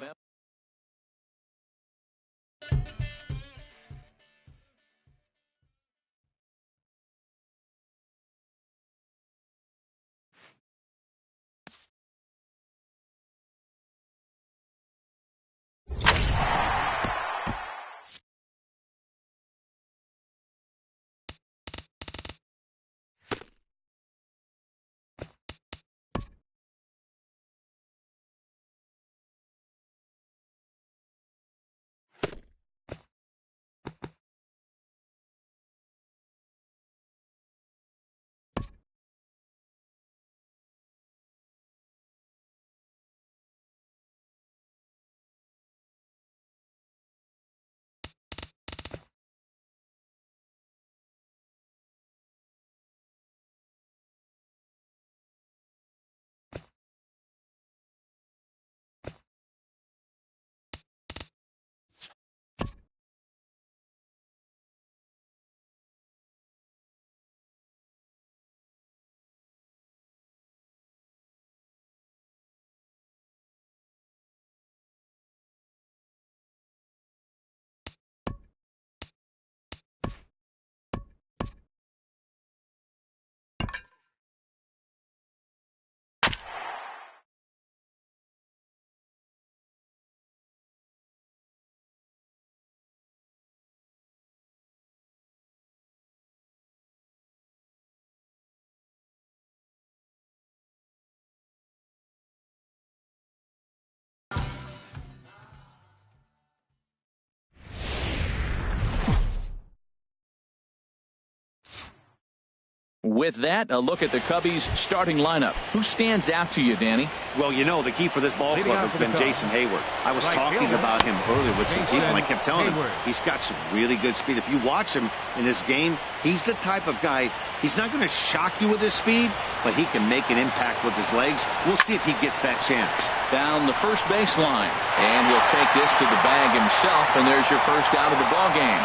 [SPEAKER 1] With that, a look at the Cubbies' starting lineup. Who stands out to you, Danny?
[SPEAKER 3] Well, you know, the key for this ball club has been Jason Hayward. I was talking about him earlier with some people, and I kept telling him he's got some really good speed. If you watch him in this game, he's the type of guy, he's not going to shock you with his speed, but he can make an impact with his legs. We'll see if he gets that chance.
[SPEAKER 1] Down the first baseline, and he'll take this to the bag himself, and there's your first out of the ball game.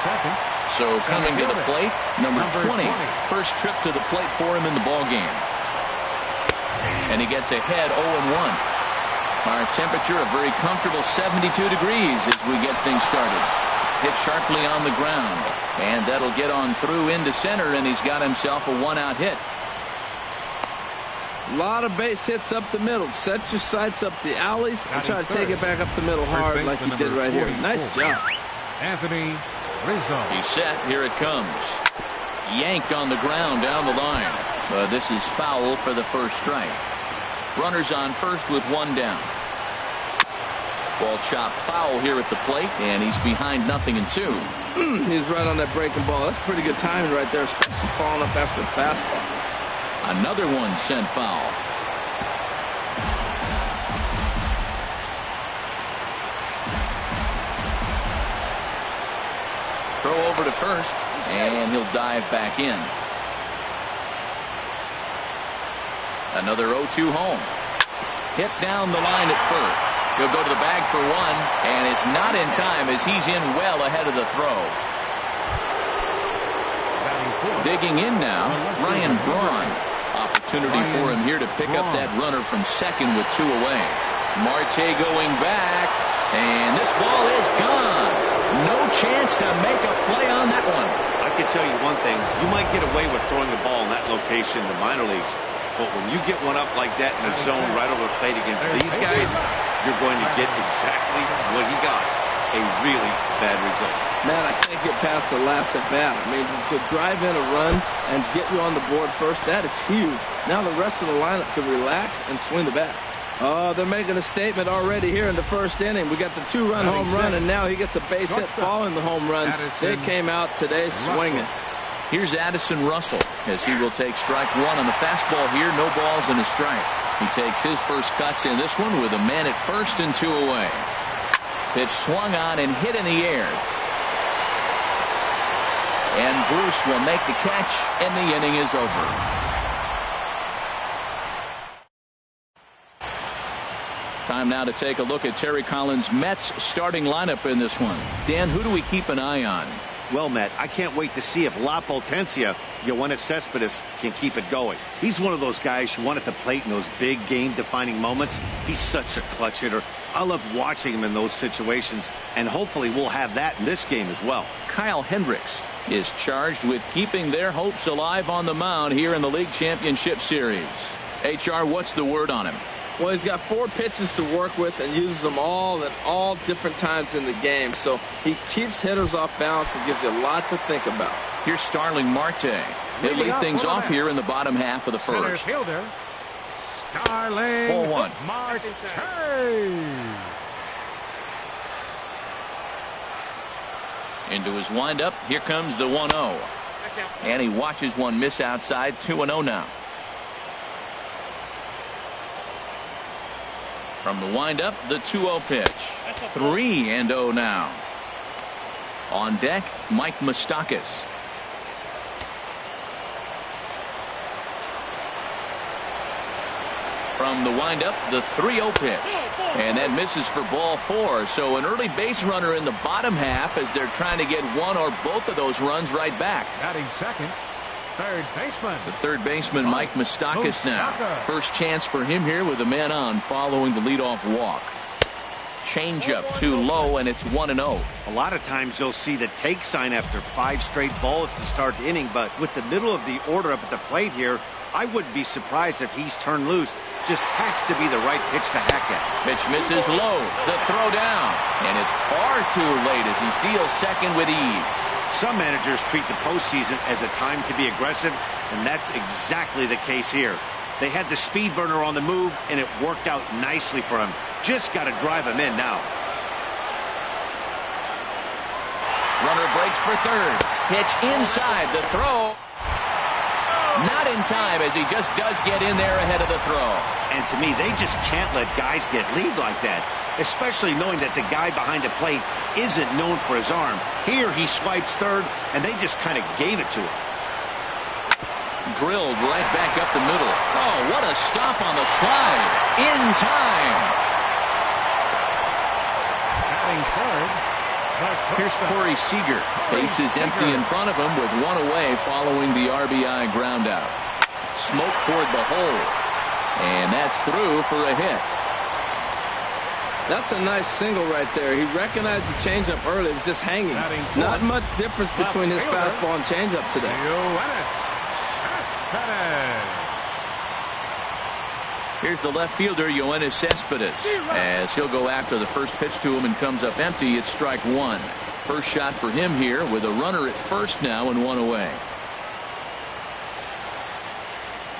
[SPEAKER 4] Second.
[SPEAKER 1] So coming to the plate, number 20. First trip to the plate for him in the ball game. And he gets ahead 0-1. Our temperature a very comfortable 72 degrees as we get things started. Hit sharply on the ground. And that'll get on through into center, and he's got himself a one-out hit.
[SPEAKER 2] A lot of base hits up the middle. Set your sights up the alleys and try to take it back up the middle hard like he did right here. Nice job.
[SPEAKER 4] Anthony Rizzo.
[SPEAKER 1] He's set. Here it comes. Yanked on the ground down the line. This is foul for the first strike. Runners on first with one down. Ball chopped foul here at the plate, and he's behind 0-2.
[SPEAKER 2] He's right on that breaking ball. That's pretty good timing right there, especially falling up after the fastball.
[SPEAKER 1] Another one sent foul. Throw over to first, and he'll dive back in. Another 0-2 home. Hit down the line at first. He'll go to the bag for one, and it's not in time as he's in well ahead of the throw. Digging in now, Ryan Braun. Opportunity for him here to pick up that runner from second with 2 away. Marte going back, and this ball is gone. No chance to make a play on that one.
[SPEAKER 3] I can tell you one thing. You might get away with throwing the ball in that location in the minor leagues, but when you get one up like that in the zone right over the plate against these guys, you're going to get exactly what he got. A really bad result.
[SPEAKER 2] Man, I can't get past the last at bat. I mean, to drive in a run and get you on the board first, that is huge. Now the rest of the lineup can relax and swing the bats. Oh, they're making a statement already here in the first inning. We got the 2-run home run, and now he gets a base hit following the home run. They came out today swinging.
[SPEAKER 1] Here's Addison Russell as he will take strike one on the fastball here. No balls and a strike. He takes his first cuts in this one with a man at first and 2 away. Pitch swung on and hit in the air. And Bruce will make the catch, and the inning is over. Time now to take a look at Terry Collins' Mets starting lineup in this one. Dan, who do we keep an eye on?
[SPEAKER 3] Well, Matt, I can't wait to see if La Potencia, Yoenis Cespedes, can keep it going. He's one of those guys who want at the plate in those big game-defining moments. He's such a clutch hitter. I love watching him in those situations, and hopefully we'll have that in this game as well.
[SPEAKER 1] Kyle Hendricks is charged with keeping their hopes alive on the mound here in the League Championship Series. HR, what's the word on him?
[SPEAKER 2] Well, he's got 4 pitches to work with and uses them all at all different times in the game. So he keeps hitters off balance and gives you a lot to think about.
[SPEAKER 1] Here's Starling Marte. He'll lead things off here in the bottom half of the first.
[SPEAKER 4] Fielder, Starling
[SPEAKER 1] 4-1.
[SPEAKER 4] Marte.
[SPEAKER 1] Into his windup. Here comes the 1-0. And he watches one miss outside. 2-0 now. From the windup, the 2-0 pitch. 3-0 now. On deck, Mike Moustakas. From the windup, the 3-0 pitch. And that misses for ball 4. So an early base runner in the bottom half as they're trying to get one or both of those runs right back.
[SPEAKER 4] Batting second, third baseman.
[SPEAKER 1] The third baseman, Mike Moustakas now. First chance for him here with a man on following the leadoff walk. Changeup too low, and it's 1-0.
[SPEAKER 3] A lot of times you'll see the take sign after 5 straight balls to start the inning, but with the middle of the order up at the plate here, I wouldn't be surprised if he's turned loose. Just has to be the right pitch to hack at.
[SPEAKER 1] Pitch misses low. The throw down. And it's far too late as he steals second with ease.
[SPEAKER 3] Some managers treat the postseason as a time to be aggressive, and that's exactly the case here. They had the speed burner on the move, and it worked out nicely for him. Just got to drive him in now.
[SPEAKER 1] Runner breaks for third. Pitch inside. The throw. Not in time as he just does get in there ahead of the throw.
[SPEAKER 3] And to me, they just can't let guys get lead like that, especially knowing that the guy behind the plate isn't known for his arm. Here he swipes third, and they just kind of gave it to him.
[SPEAKER 1] Drilled right back up the middle. Oh, what a stop on the slide. In time.
[SPEAKER 4] Batting third.
[SPEAKER 1] Here's Corey Seager. Base is empty in front of him with one away following the RBI ground out. Smoke toward the hole. And that's through for a hit.
[SPEAKER 2] That's a nice single right there. He recognized the changeup early. It was just hanging. Not much difference between his fastball and changeup today.
[SPEAKER 1] Here's the left fielder, Yoenis Cespedes, as he'll go after the first pitch to him and comes up empty. It's strike one. First shot for him here with a runner at first now and one away.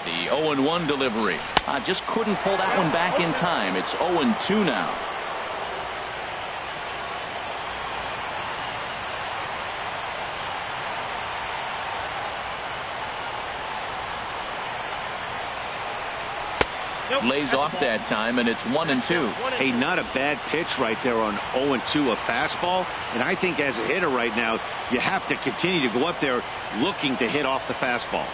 [SPEAKER 1] The 0-1 delivery. Just couldn't pull that one back in time. It's 0-2 now. Lays off that time, and it's 1-2.
[SPEAKER 3] Hey, not a bad pitch right there on 0-2, a fastball. And I think as a hitter right now, you have to continue to go up there looking to hit off the fastball.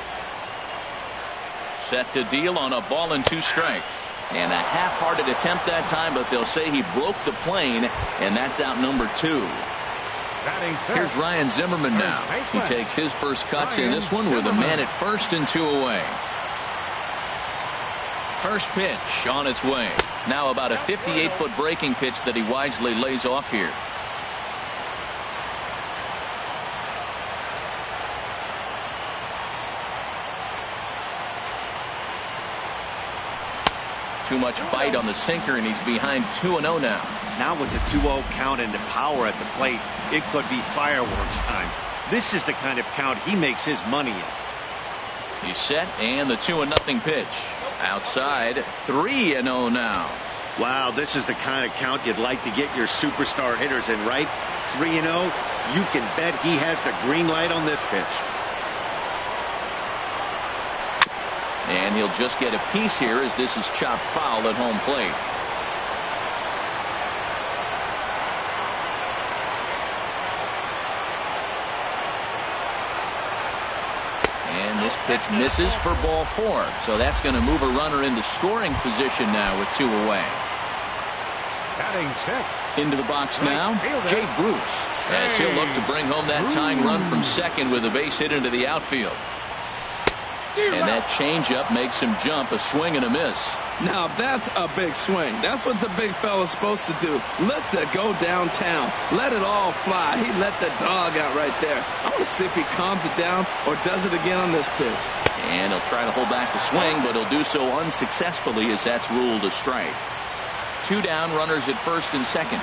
[SPEAKER 1] Set to deal on a ball and 2 strikes. And a half-hearted attempt that time, but they'll say he broke the plane, and that's out number 2. Here's Ryan Zimmerman now. He takes his first cuts in this one with a man at first and 2 away. First pitch on its way. Now about a 58-foot breaking pitch that he wisely lays off here. Too much bite on the sinker, and he's behind 2-0 now.
[SPEAKER 3] Now with the 2-0 count and the power at the plate, it could be fireworks time. This is the kind of count he makes his money in.
[SPEAKER 1] He's set, and the 2-0 pitch. Outside, 3-0 now.
[SPEAKER 3] Wow, this is the kind of count you'd like to get your superstar hitters in, right? 3-0, you can bet he has the green light on this pitch.
[SPEAKER 1] And he'll just get a piece here as this is chopped foul at home plate. And this pitch misses for ball 4. So that's going to move a runner into scoring position now with 2 away. Into the box now, Jay Bruce, as he'll look to bring home that tying run from second with a base hit into the outfield. And that changeup makes him jump, a swing and a miss.
[SPEAKER 2] Now that's a big swing. That's what the big fella's supposed to do. Let it go downtown. Let it all fly. He let the dog out right there. I want to see if he calms it down or does it again on this pitch.
[SPEAKER 1] And he'll try to hold back the swing, but he'll do so unsuccessfully as that's ruled a strike. 2 down, runners at first and second.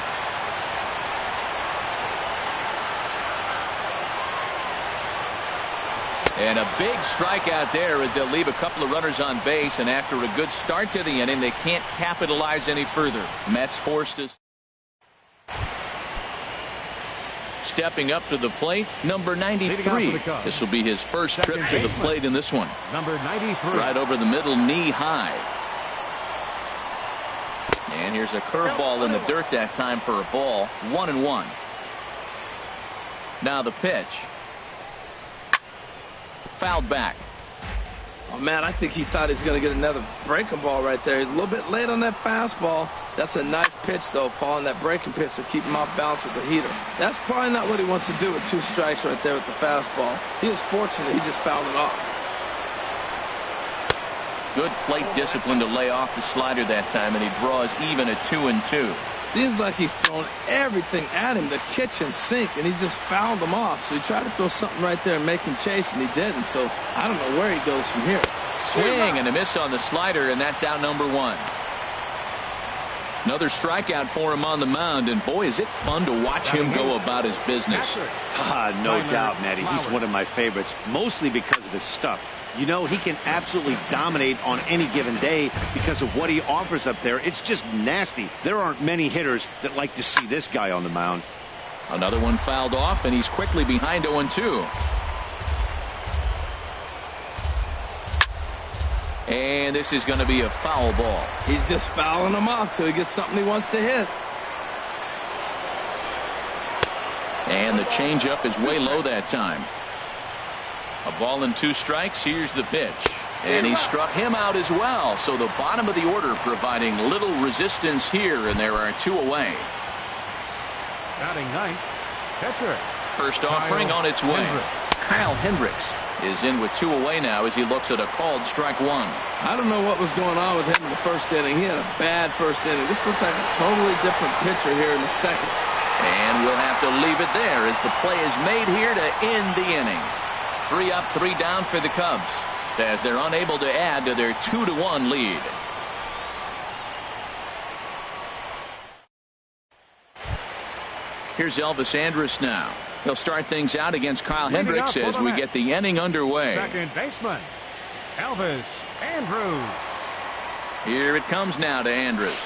[SPEAKER 1] And a big strikeout there as they'll leave a couple of runners on base, and after a good start to the inning, they can't capitalize any further. Mets forced to. Stepping up to the plate, number 93. This will be his first trip to the plate in this one.
[SPEAKER 4] Number 93.
[SPEAKER 1] Right over the middle, knee high. And here's a curveball in the dirt that time for a ball. 1-1. Now the pitch. Fouled back.
[SPEAKER 2] Oh, man, I think he thought he was going to get another breaking ball right there. He's a little bit late on that fastball. That's a nice pitch, though, following that breaking pitch to keep him off balance with the heater. That's probably not what he wants to do with 2 strikes right there with the fastball. He was fortunate. He just fouled it off.
[SPEAKER 1] Good plate discipline to lay off the slider that time, and he draws even at 2-2.
[SPEAKER 2] Seems like he's thrown everything at him, the kitchen sink, and he just fouled them off. So he tried to throw something right there and make him chase, and he didn't. So I don't know where he goes from here.
[SPEAKER 1] Swing and a miss on the slider, and that's out number 1. Another strikeout for him on the mound, and boy, is it fun to watch him go about his business.
[SPEAKER 3] No doubt, Matty. He's one of my favorites, mostly because of his stuff. You know, he can absolutely dominate on any given day because of what he offers up there. It's just nasty. There aren't many hitters that like to see this guy on the mound.
[SPEAKER 1] Another one fouled off, and he's quickly behind 0-2. And this is going to be a foul ball.
[SPEAKER 2] He's just fouling them off till he gets something he wants to hit.
[SPEAKER 1] And the changeup is way low that time. A ball and 2 strikes. Here's the pitch. And he struck him out as well. So the bottom of the order providing little resistance here, and there are 2 away.
[SPEAKER 4] Batting ninth, catcher.
[SPEAKER 1] First offering on its way. Kyle Hendricks is in with 2 away now as he looks at a called strike 1.
[SPEAKER 2] I don't know what was going on with him in the first inning. He had a bad first inning. This looks like a totally different pitcher here in the second.
[SPEAKER 1] And we'll have to leave it there as the play is made here to end the inning. 3 up, 3 down for the Cubs as they're unable to add to their 2-1 lead. Here's Elvis Andrus now. He'll start things out against Kyle Hendricks as we get the inning underway.
[SPEAKER 4] Second baseman, Elvis Andrus.
[SPEAKER 1] Here it comes now to Andrus.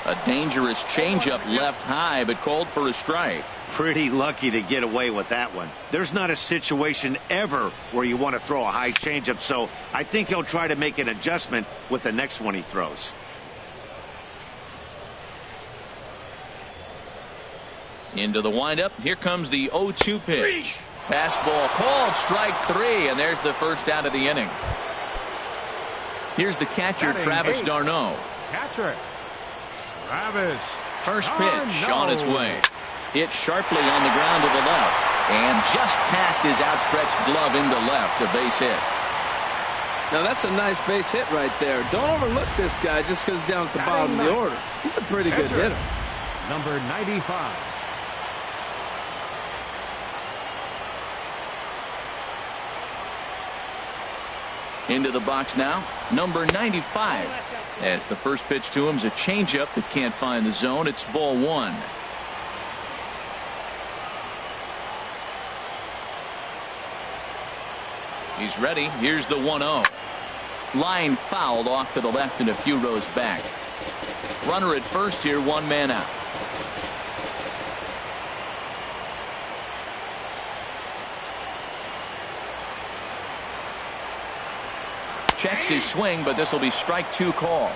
[SPEAKER 1] A dangerous changeup left high, but called for a strike.
[SPEAKER 3] Pretty lucky to get away with that one. There's not a situation ever where you want to throw a high changeup, so I think he'll try to make an adjustment with the next one he throws.
[SPEAKER 1] Into the windup. Here comes the 0-2 pitch. Fastball called, strike 3, and there's the first out of the inning. Here's the catcher, Travis d'Arnaud.
[SPEAKER 4] Catcher, Travis.
[SPEAKER 1] First pitch on its way. Hit sharply on the ground to the left. And just past his outstretched glove into left, a base hit.
[SPEAKER 2] Now that's a nice base hit right there. Don't overlook this guy just because he's down at the bottom of the order. He's a pretty good hitter.
[SPEAKER 4] Number 95.
[SPEAKER 1] Into the box now, number 95. As the first pitch to him is a changeup that can't find the zone. It's ball one. He's ready. Here's the 1-0. Line fouled off to the left and a few rows back. Runner at first here, one man out. Checks his swing, but this will be strike two called.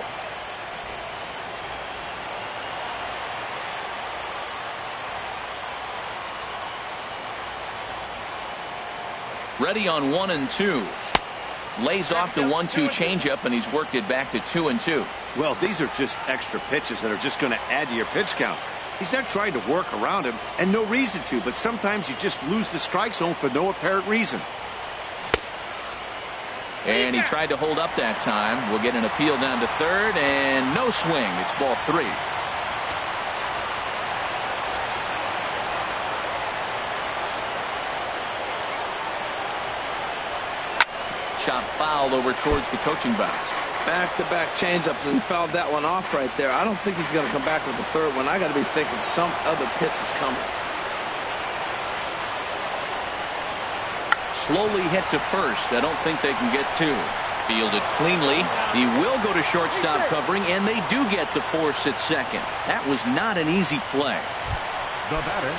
[SPEAKER 1] Ready on 1-2. Lays off the 1-2 changeup, and he's worked it back to 2-2.
[SPEAKER 3] Well, these are just extra pitches that are just going to add to your pitch count. He's not trying to work around him, and no reason to, but sometimes you just lose the strike zone for no apparent reason.
[SPEAKER 1] And he tried to hold up that time. We'll get an appeal down to third, and no swing. It's ball three. Chop foul over towards the coaching box.
[SPEAKER 2] Back-to-back changeups, and he fouled that one off right there. I don't think he's going to come back with the third one. I got to be thinking some other pitch is coming.
[SPEAKER 1] Slowly hit to first. I don't think they can get two. Fielded cleanly. He will go to shortstop covering, and they do get the force at second. That was not an easy play.
[SPEAKER 4] The batter.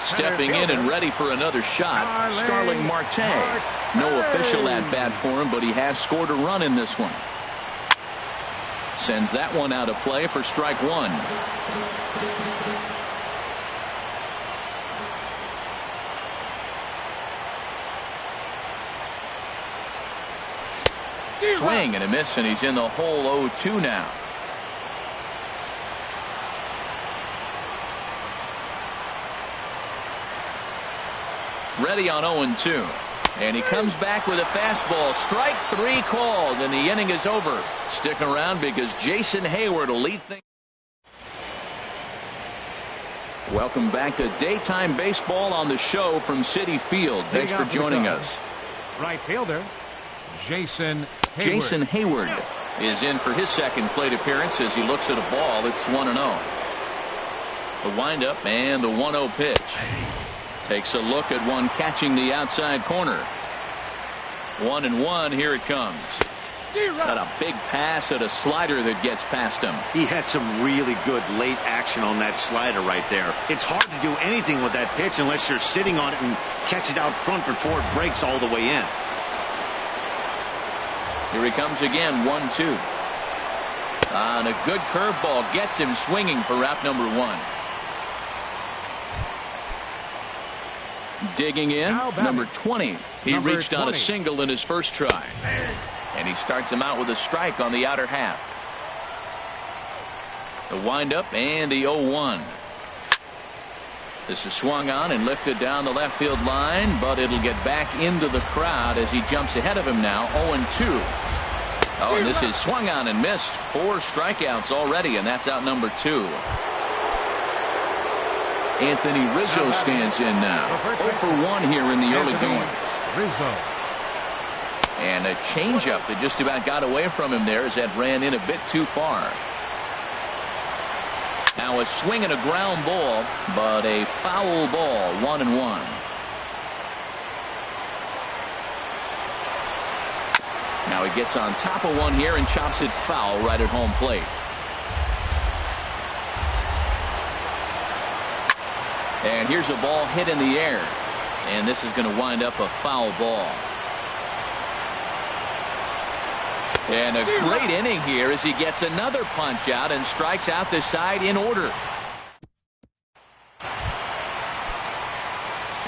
[SPEAKER 1] Stepping in and ready for another shot, Starling Marte. No official at bat for him, but he has scored a run in this one. Sends that one out of play for strike one. Swing and a miss, and he's in the hole 0-2 now. Ready on 0-2. And he comes back with a fastball. Strike three called, and the inning is over. Stick around because Jason Hayward will lead things. Welcome back to daytime baseball on the show from Citi Field. Thanks for joining us.
[SPEAKER 4] Right fielder, Jason Hayward.
[SPEAKER 1] Jason Hayward is in for his second plate appearance as he looks at a ball. It's 1-0. The windup and the 1-0 pitch. Takes a look at one catching the outside corner. 1-1. Here it comes. Got a big pass at a slider that gets past him.
[SPEAKER 3] He had some really good late action on that slider right there. It's hard to do anything with that pitch unless you're sitting on it and catch it out front before it breaks all the way in.
[SPEAKER 1] Here he comes again. 1-2. And a good curveball gets him swinging for route number one. Digging in, number 20. He reached on a single in his first try. And he starts him out with a strike on the outer half. The windup and the 0-1. This is swung on and lifted down the left field line, but it'll get back into the crowd as he jumps ahead of him now. 0-2. Oh, and this is swung on and missed. 4 strikeouts already, and that's out number 2. Anthony Rizzo stands in now. 0 for 1 here in the early going.
[SPEAKER 4] Rizzo.
[SPEAKER 1] And a changeup that just about got away from him there as that ran in a bit too far. Now a swing and a ground ball, but a foul ball. 1-1. Now he gets on top of one here and chops it foul right at home plate. And here's a ball hit in the air. And this is going to wind up a foul ball. And a great inning here as he gets another punch out and strikes out the side in order.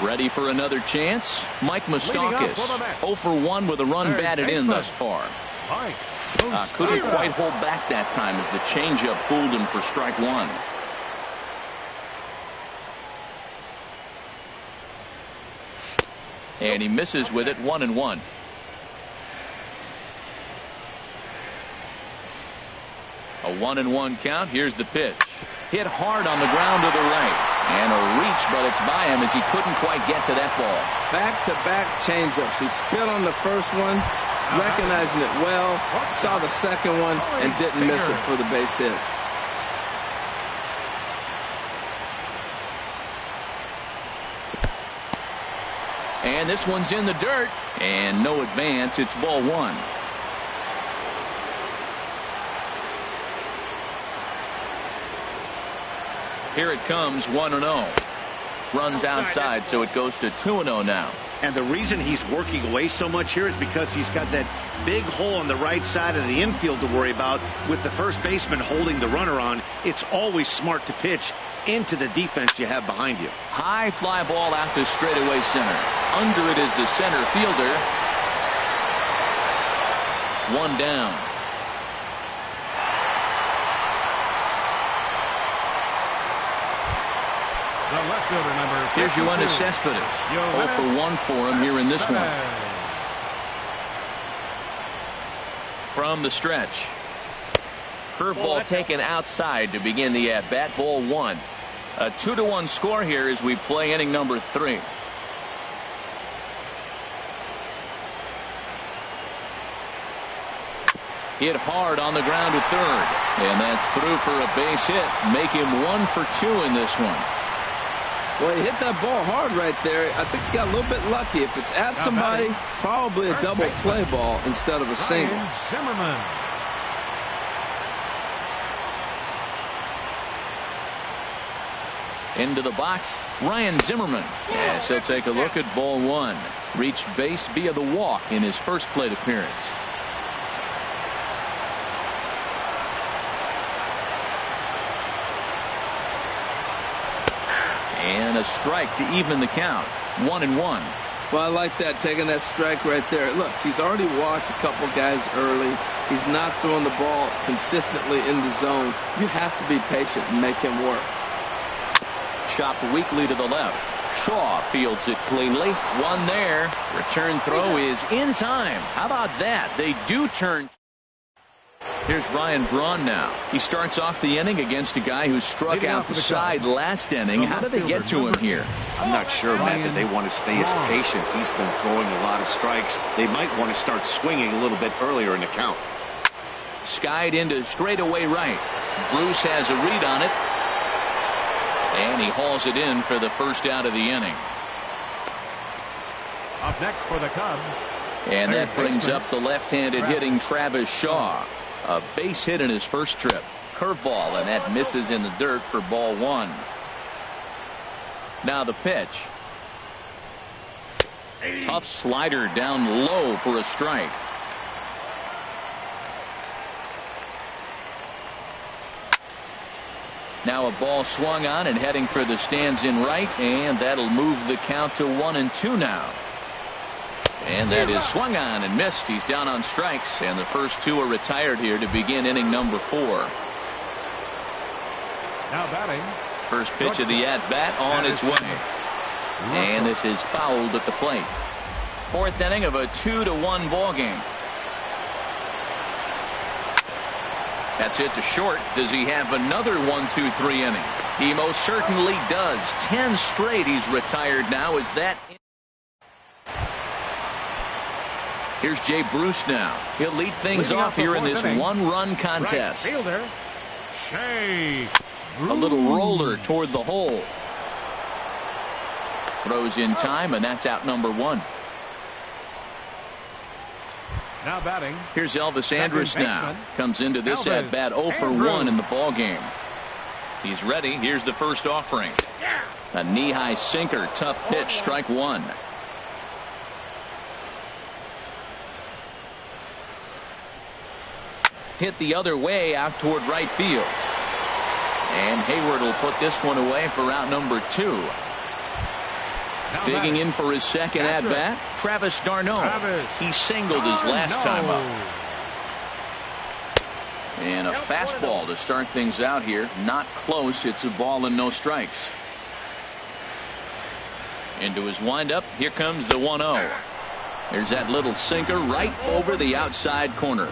[SPEAKER 1] Ready for another chance? Mike Moustakas. 0 for 1 with a run batted in thus far. Couldn't quite hold back that time as the changeup fooled him for strike one. And he misses with it, 1-1. A 1-1 count. Here's the pitch. Hit hard on the ground to the right. And a reach, but it's by him as he couldn't quite get to that ball.
[SPEAKER 2] Back-to-back changeups. He spit on the first one, recognizing it well, saw the second one, and didn't miss it for the base hit.
[SPEAKER 1] And this one's in the dirt, and no advance. It's ball one. Here it comes, 1-0. Runs outside, so it goes to 2-0 now.
[SPEAKER 3] And the reason he's working away so much here is because he's got that big hole on the right side of the infield to worry about. With the first baseman holding the runner on, it's always smart to pitch into the defense you have behind you.
[SPEAKER 1] High fly ball out to straightaway center. Under it is the center fielder. One down.
[SPEAKER 4] The left fielder, number 52.
[SPEAKER 1] Here's Yoenis Cespedes. 0 for 1 for him here in this one. From the stretch. Curveball taken outside to begin the at-bat. Ball one. A 2-1 score here as we play inning number 3. Hit hard on the ground to third. And that's through for a base hit. Make him 1 for 2 in this one.
[SPEAKER 2] Well, he hit that ball hard right there. I think he got a little bit lucky. If it's at somebody, probably a double play ball instead of a single.
[SPEAKER 4] Zimmerman.
[SPEAKER 1] Into the box, Ryan Zimmerman. As he'll take a look at ball one. Reached base via the walk in his first plate appearance. And a strike to even the count. 1-1.
[SPEAKER 2] Well, I like that, taking that strike right there. Look, he's already walked a couple guys early. He's not throwing the ball consistently in the zone. You have to be patient and make him work.
[SPEAKER 1] Chopped weakly to the left. Shaw fields it cleanly. One there. Return throw is in time. How about that? They do turn. Here's Ryan Braun now. He starts off the inning against a guy who struck out the side last inning. How did they get to him here?
[SPEAKER 3] I'm not sure, Matt, that they want to stay as patient. He's been throwing a lot of strikes. They might want to start swinging a little bit earlier in the count.
[SPEAKER 1] Skied into straightaway right. Bruce has a read on it. And he hauls it in for the first out of the inning.
[SPEAKER 4] Up next for the Cubs.
[SPEAKER 1] And that brings up the left-handed hitting Travis Shaw. A base hit in his first trip. Curveball, and that misses in the dirt for ball one. Now the pitch. Tough slider down low for a strike. Now a ball swung on and heading for the stands in right, and that'll move the count to 1-2 now. And that is swung on and missed. He's down on strikes, and the first two are retired here to begin inning number 4.
[SPEAKER 4] Now batting.
[SPEAKER 1] First pitch of the at-bat on its way. And this is fouled at the plate. Fourth inning of a 2-1 ball game. That's hit to short. Does he have another 1-2-3 inning? He most certainly does. 10 straight he's retired now. Is that... Here's Jay Bruce now. He'll lead things off here in this one-run contest.
[SPEAKER 4] Right fielder, Jay Bruce.
[SPEAKER 1] A little roller toward the hole. Throws in time, and that's out number 1.
[SPEAKER 4] Now batting.
[SPEAKER 1] Here's Elvis Andrus now. Comes into this at-bat 0 for 1 in the ball game. He's ready. Here's the first offering. A knee-high sinker. Tough pitch. Strike 1. Hit the other way out toward right field. And Hayward will put this one away for out number 2. Digging in for his second at-bat, Travis d'Arnaud. He singled his last time up. And a fastball to start things out here. Not close. It's a ball and no strikes. Into his windup. Here comes the 1-0. There's that little sinker right over the outside corner.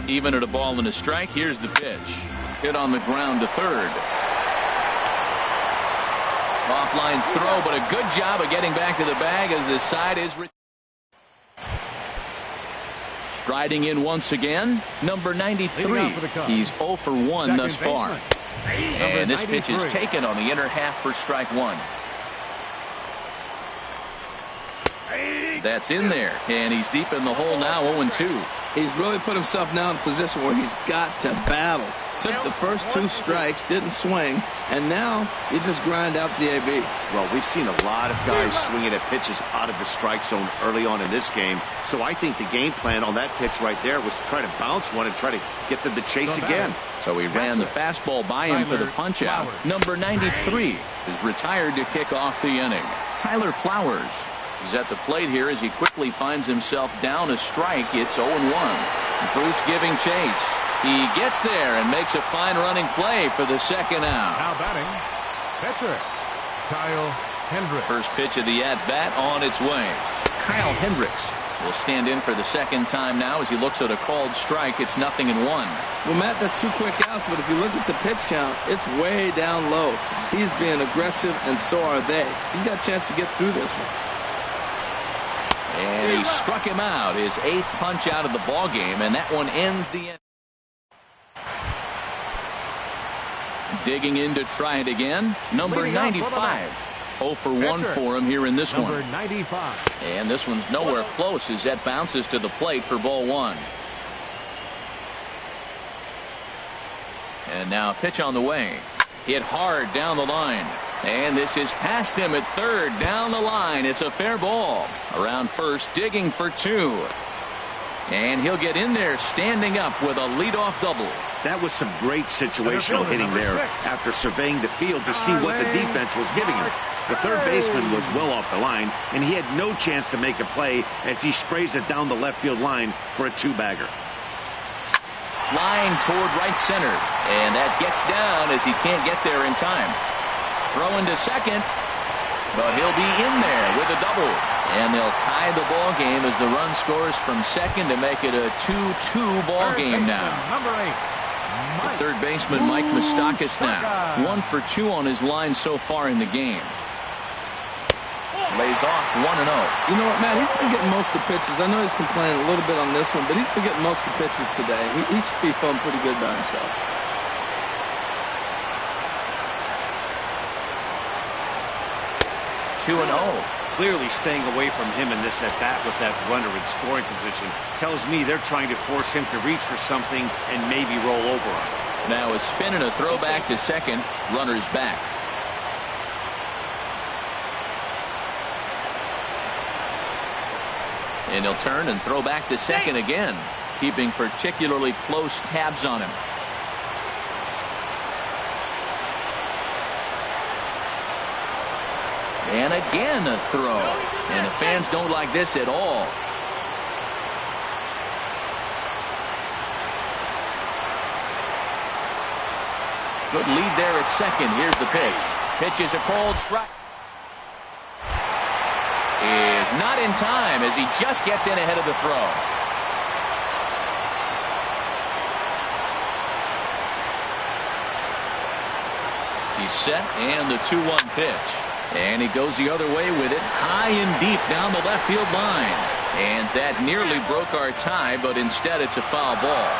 [SPEAKER 1] Even at a ball and a strike. Here's the pitch. Hit on the ground to third. Offline throw, but a good job of getting back to the bag as the side is. Striding in once again, number 93. He's 0 for 1 thus far. And this pitch is taken on the inner half for strike one. That's in there, and he's deep in the hole now, 0-2.
[SPEAKER 2] He's really put himself now in a position where he's got to battle. Took the first 2 strikes, didn't swing, and now you just grind out the AB.
[SPEAKER 3] Well, we've seen a lot of guys swinging at pitches out of the strike zone early on in this game, so I think the game plan on that pitch right there was to try to bounce one and try to get them to chase again.
[SPEAKER 1] So he ran the fastball by him for the punch out. Number 93 is retired to kick off the inning. Tyler Flowers is at the plate here as he quickly finds himself down a strike. It's 0-1. Bruce giving chase. He gets there and makes a fine running play for the second out.
[SPEAKER 4] Now batting, pitcher Kyle Hendricks.
[SPEAKER 1] First pitch of the at-bat on its way. Kyle Hendricks will stand in for the second time now as he looks at a called strike. It's 0-1.
[SPEAKER 2] Well, Matt, that's 2 quick outs, but if you look at the pitch count, it's way down low. He's being aggressive, and so are they. He's got a chance to get through this one.
[SPEAKER 1] And he struck him out, his 8th punch out of the ball game, and that one ends the end. Digging in to try it again, number 95. 0 for 1 for him here in this one.
[SPEAKER 4] Number 95.
[SPEAKER 1] And this one's nowhere close as that bounces to the plate for ball 1. And now a pitch on the way. Hit hard down the line. And this is past him at third, down the line. It's a fair ball. Around first, digging for 2. And he'll get in there standing up with a leadoff double.
[SPEAKER 3] That was some great situational hitting there after surveying the field to see what the defense was giving him. The third baseman was well off the line, and he had no chance to make a play as he sprays it down the left field line for a 2-bagger.
[SPEAKER 1] Flying toward right center, and that gets down as he can't get there in time. Throw into second, but he'll be in there with a double. And they'll tie the ball game as the run scores from second to make it a 2-2 ball game now.
[SPEAKER 4] Number 8.
[SPEAKER 1] The third baseman, Mike Moustakas, now 1 for 2 on his line so far in the game. Lays off 1-0.
[SPEAKER 2] You know what, Matt? He's been getting most of the pitches. I know he's complaining a little bit on this one, but he's been getting most of the pitches today. He should be feeling pretty good by himself.
[SPEAKER 1] 2-0.
[SPEAKER 3] Clearly staying away from him in this at-bat with that runner in scoring position tells me they're trying to force him to reach for something and maybe roll over on it.
[SPEAKER 1] Now a spin and a throwback to second. Runner's back. And he'll turn and throw back to second again, keeping particularly close tabs on him. And again a throw. And the fans don't like this at all. Good lead there at second. Here's the pitch. Pitch is a called strike. Is not in time as he just gets in ahead of the throw. He's set, and the 2-1 pitch. And he goes the other way with it, high and deep down the left field line. And that nearly broke our tie, but instead it's a foul ball.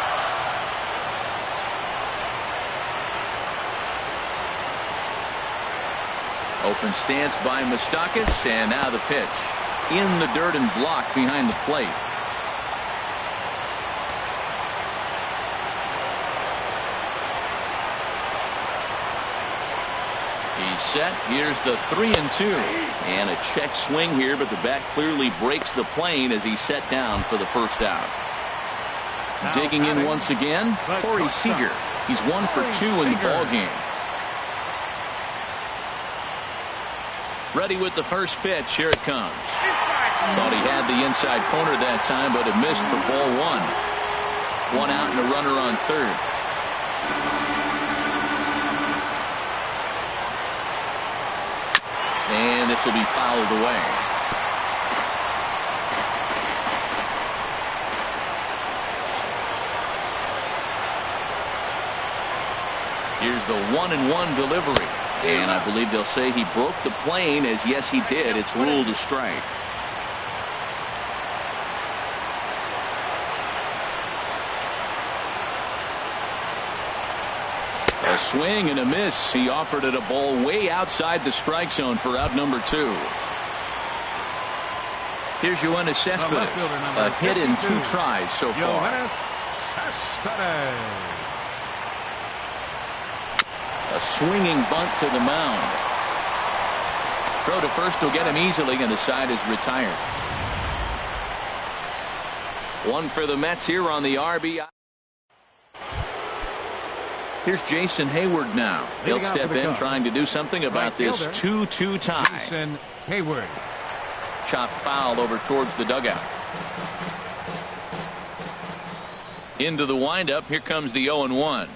[SPEAKER 1] Open stance by Moustakas, and now the pitch. In the dirt and blocked behind the plate. He's set. Here's the 3-2. And a check swing here, but the bat clearly breaks the plane as he's set down for the first out. Digging in once again, Corey Seager. He's 1 for 2 in the ball game. Ready with the first pitch. Here it comes. Thought he had the inside corner that time, but it missed for ball one. One out and a runner on third. And this will be fouled away. Here's the 1-1 delivery. And I believe they'll say he broke the plane, as yes he did. It's ruled a strike. A swing and a miss. He offered it a ball way outside the strike zone for out number 2. Here's Yoenis Cespedes. A hit in 2 tries so far. A swinging bunt to the mound. Throw to first will get him easily, and the side is retired. One for the Mets here on the RBI. Here's Jason Hayward now. He'll step in trying to do something about this 2-2 tie.
[SPEAKER 4] Jason Hayward.
[SPEAKER 1] Chop foul over towards the dugout. Into the windup. Here comes the 0-1.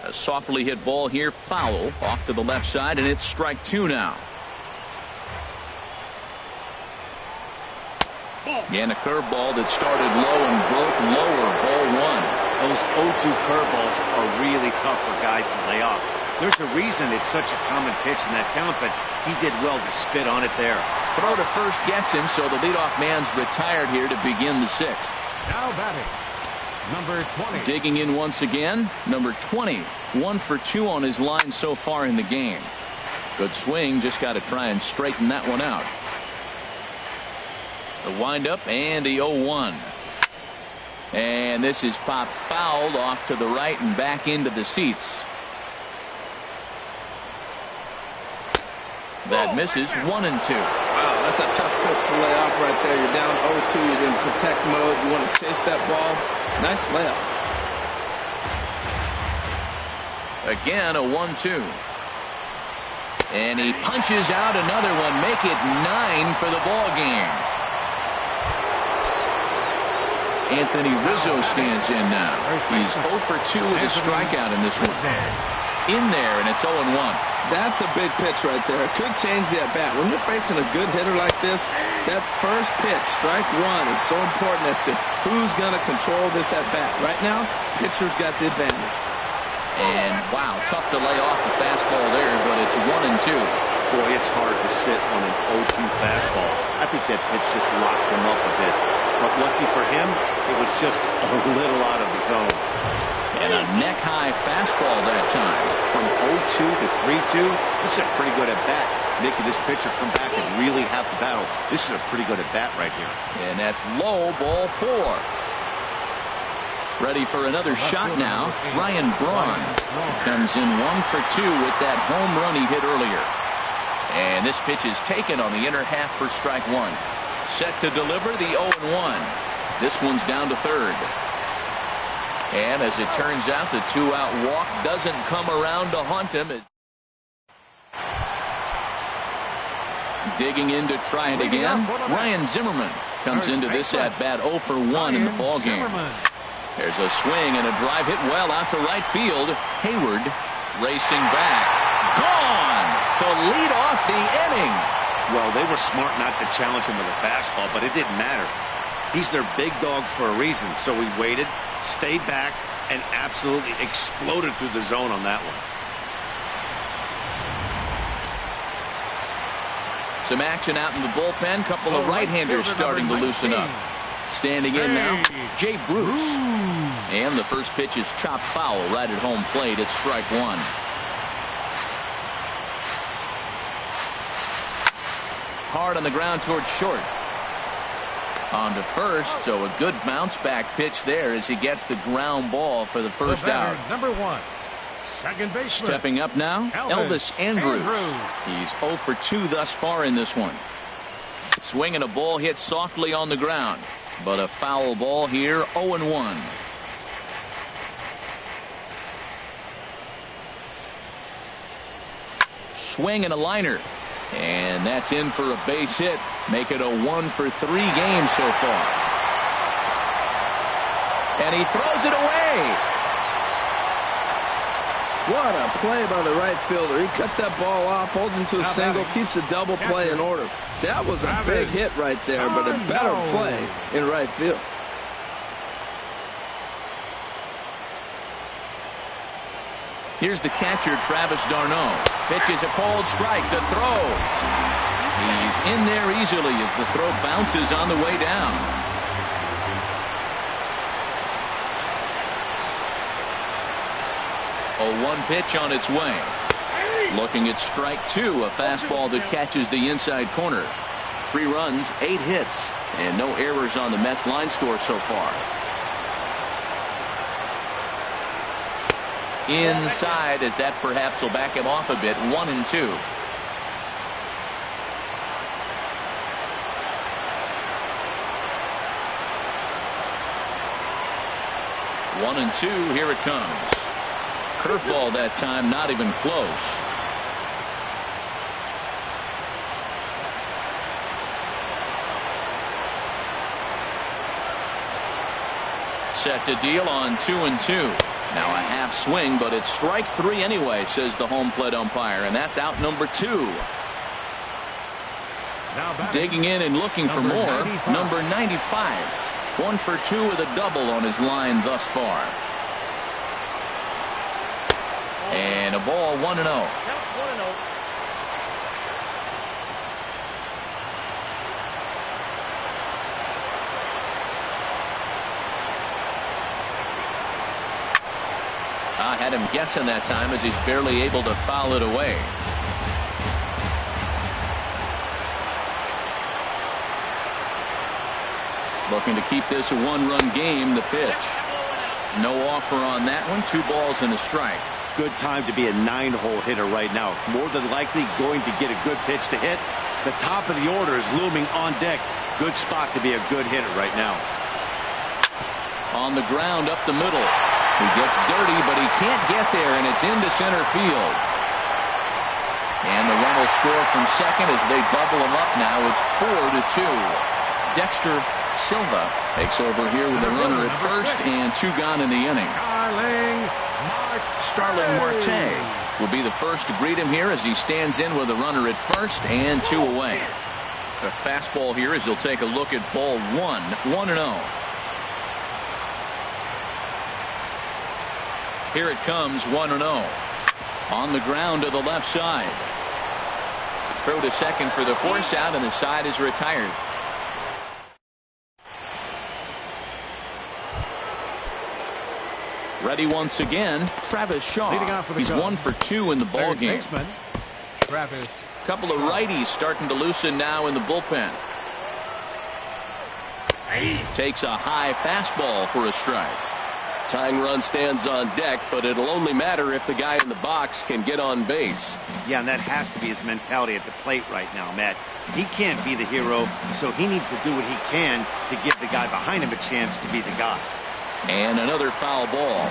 [SPEAKER 1] A softly hit ball here, foul off to the left side, and it's strike 2 now. And a curveball that started low and broke lower, ball 1.
[SPEAKER 3] Those 0-2 curveballs are really tough for guys to lay off. There's a reason it's such a common pitch in that count, but he did well to spit on it there.
[SPEAKER 1] Throw to first gets him, so the leadoff man's retired here to begin the 6th.
[SPEAKER 4] Now batting, number 20.
[SPEAKER 1] Digging in once again, number 20. 1 for 2 on his line so far in the game. Good swing, just got to try and straighten that one out. The windup and the 0-1. And this is popped fouled off to the right and back into the seats. That misses 1-2.
[SPEAKER 2] Wow, that's a tough pitch to lay off right there. You're down 0-2. You're in protect mode. You want to chase that ball. Nice layup.
[SPEAKER 1] Again, a 1-2. And he punches out another one. Make it 9 for the ball game. Anthony Rizzo stands in now. He's 0 for 2 with a strikeout in this one. In there, and it's 0-1.
[SPEAKER 2] That's a big pitch right there. It could change the at-bat. When you're facing a good hitter like this, that first pitch, strike 1, is so important as to who's going to control this at-bat. Right now, pitcher's got the advantage.
[SPEAKER 1] And, wow, tough to lay off the fastball there, but it's 1-2.
[SPEAKER 3] Boy, it's hard to sit on an 0-2 fastball. I think that pitch just locked him up a bit. But lucky for him, it was just a little out of the zone.
[SPEAKER 1] And a neck-high fastball that time.
[SPEAKER 3] From 0-2 to 3-2, this is a pretty good at-bat. Making this pitcher come back and really have to battle. This is a pretty good at-bat right here.
[SPEAKER 1] And that's low, ball 4. Ready for another shot now. Ryan Braun comes in 1 for 2 with that home run he hit earlier. And this pitch is taken on the inner half for strike 1. Set to deliver the 0-1. This one's down to third. And as it turns out, the 2-out walk doesn't come around to haunt him. Digging in to try it again. Ryan Zimmerman comes into this at-bat 0 for 1 in the ball game. There's a swing and a drive hit well out to right field. Hayward racing back. Gone to lead off the inning.
[SPEAKER 3] Well, they were smart not to challenge him with a fastball, but it didn't matter. He's their big dog for a reason, so he waited, stayed back, and absolutely exploded through the zone on that one.
[SPEAKER 1] Some action out in the bullpen. Couple of right-handers starting to loosen up. Standing in now, Jay Bruce. And the first pitch is chopped foul right at home plate. It's strike 1. Hard on the ground towards short. On to first, so a good bounce back pitch there as he gets the ground ball for the first out.
[SPEAKER 4] Number 1, second baseman.
[SPEAKER 1] Stepping up now, Elvis Andrews. He's 0 for 2 thus far in this one. Swinging a ball hit softly on the ground, but a foul ball here, 0-1. Swing and a liner. And that's in for a base hit. Make it a 1-for-3 game so far. And he throws it away.
[SPEAKER 2] What a play by the right fielder. He cuts that ball off, holds him to a single, keeps a double play in order. That was a big hit right there, but a better play in right field.
[SPEAKER 1] Here's the catcher, Travis d'Arnaud. Pitches a cold strike to throw. He's in there easily as the throw bounces on the way down. A 1 pitch on its way. Looking at strike 2, a fastball that catches the inside corner. 3 runs, 8 hits, and no errors on the Mets line score so far. Inside, as that perhaps will back him off a bit. 1-2. One and two. Here it comes. Curveball that time, not even close. Set to deal on 2-2. Now a half swing, but it's strike 3 anyway, says the home plate umpire, and that's out number 2. Digging in and looking for more,
[SPEAKER 4] 95.
[SPEAKER 1] number 95. 1 for 2 with a double on his line thus far. And a ball, 1-0.
[SPEAKER 6] 1-0.
[SPEAKER 1] I had him guessing that time as he's barely able to foul it away. Looking to keep this a 1-run game. The pitch. No offer on that one. 2 balls and a strike.
[SPEAKER 3] Good time to be a 9-hole hitter right now. More than likely going to get a good pitch to hit. The top of the order is looming on deck. Good spot to be a good hitter right now.
[SPEAKER 1] On the ground up the middle. He gets dirty, but he can't get there, and it's into center field. And the run will score from second as they double him up now. It's 4-2. Dexter Silva takes over here with a runner at first and 2 gone in the inning. Starling Marte will be the first to greet him here as he stands in with a runner at first and 2 away. The fastball here as he'll take a look at ball 1. 1-0. Here it comes, 1-0. On the ground to the left side. Throw to second for the force out, and the side is retired. Ready once again, Travis Shaw. He's 1 for 2 in the ball game.
[SPEAKER 4] Travis.
[SPEAKER 1] Couple of righties starting to loosen now in the bullpen. Takes a high fastball for a strike. Tying run stands on deck, but it'll only matter if the guy in the box can get on base.
[SPEAKER 3] Yeah, and that has to be his mentality at the plate right now, Matt. He can't be the hero, so he needs to do what he can to give the guy behind him a chance to be the guy.
[SPEAKER 1] And another foul ball.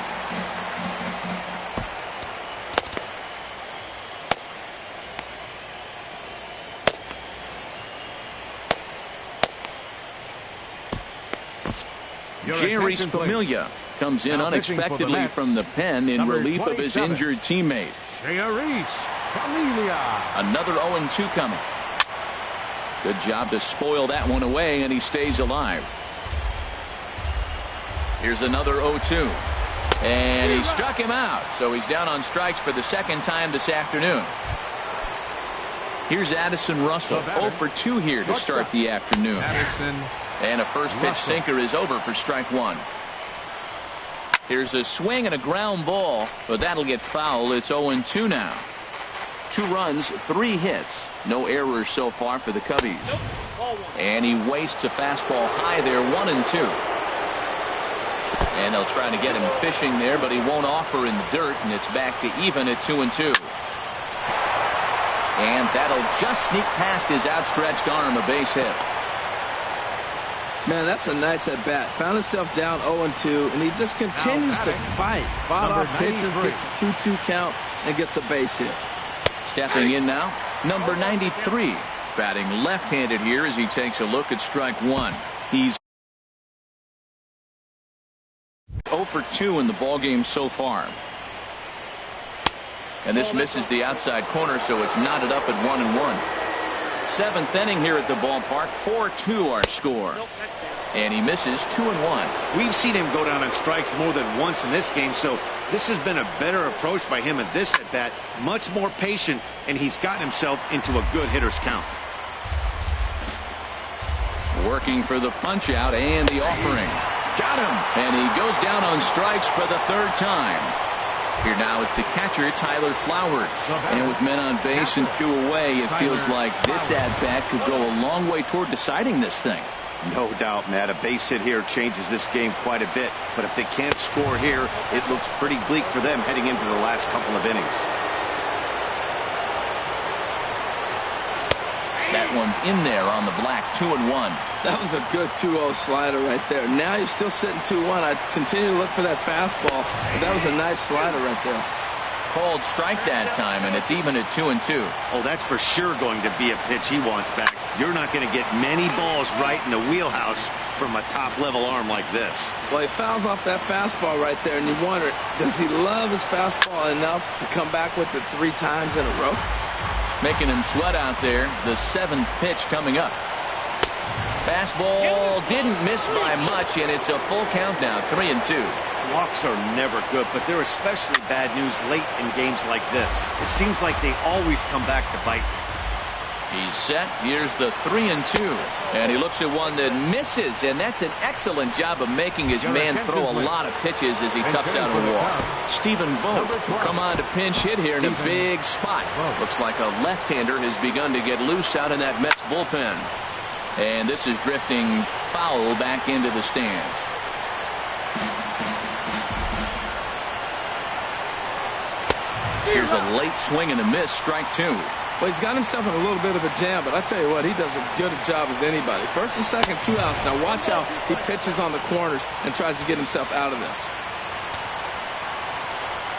[SPEAKER 1] Jerry's Familia comes in unexpectedly from the pen in relief of his injured teammate. Another 0-2 coming. Good job to spoil that one away, and he stays alive. Here's another 0-2. And he struck him out, so he's down on strikes for the second time this afternoon. Here's Addison Russell, 0 for 2 here to start the afternoon. And a first pitch sinker is over for strike 1. Here's a swing and a ground ball, but that'll get foul. It's 0-2 now. 2 runs, 3 hits. No errors so far for the Cubbies. And he wastes a fastball high there, 1-2. And they'll try to get him fishing there, but he won't offer in the dirt, and it's back to even at 2-2. And that'll just sneak past his outstretched arm, a base hit.
[SPEAKER 2] Man, that's a nice at bat. Found himself down 0-2, and he just continues to fight. Fought off pitches, gets a 2-2 count, and gets a base hit.
[SPEAKER 1] Stepping in now, number 93. Batting left-handed here as he takes a look at strike one. He's 0 for 2 in the ballgame so far. And this misses the outside corner, so it's knotted up at 1-1. Seventh inning here at the ballpark. 4-2 our score. And he misses 2-1.
[SPEAKER 3] We've seen him go down on strikes more than once in this game, so this has been a better approach by him at this at-bat. Much more patient, and he's gotten himself into a good hitter's count.
[SPEAKER 1] Working for the punch out and the offering. Got him. And he goes down on strikes for the third time. Here now is the catcher, Tyler Flowers. And with men on base and 2 away, it feels like this at-bat could go a long way toward deciding this thing.
[SPEAKER 3] No doubt, Matt. A base hit here changes this game quite a bit. But if they can't score here, it looks pretty bleak for them heading into the last couple of innings.
[SPEAKER 1] That one's in there on the black. 2-1.
[SPEAKER 2] That was a good 2-0 slider right there. Now you're still sitting 2-1. I continue to look for that fastball, but that was a nice slider right there.
[SPEAKER 1] Called strike that time, and it's even at 2-2.
[SPEAKER 3] Oh, that's for sure going to be a pitch he wants back. You're not going to get many balls right in the wheelhouse from a top-level arm like this.
[SPEAKER 2] Well, he fouls off that fastball right there, and you wonder, does he love his fastball enough to come back with it 3 times in a row?
[SPEAKER 1] Making him sweat out there. The 7th pitch coming up. Fastball didn't miss by much, and it's a full count now. 3-2.
[SPEAKER 3] Walks are never good, but they're especially bad news late in games like this. It seems like they always come back to bite.
[SPEAKER 1] He's set. Here's the 3-2. And he looks at one that misses, and that's an excellent job of making his man throw a lot of pitches as he toughs out a walk. Stephen Vogt will come on to pinch hit here in a big spot. Looks like a left-hander has begun to get loose out in that Mets bullpen. And this is drifting foul back into the stands. Here's a late swing and a miss. Strike 2.
[SPEAKER 2] Well, he's got himself in a little bit of a jam, but I tell you what, he does a good job as anybody. First and second, 2 outs. Now watch how he pitches on the corners and tries to get himself out of this.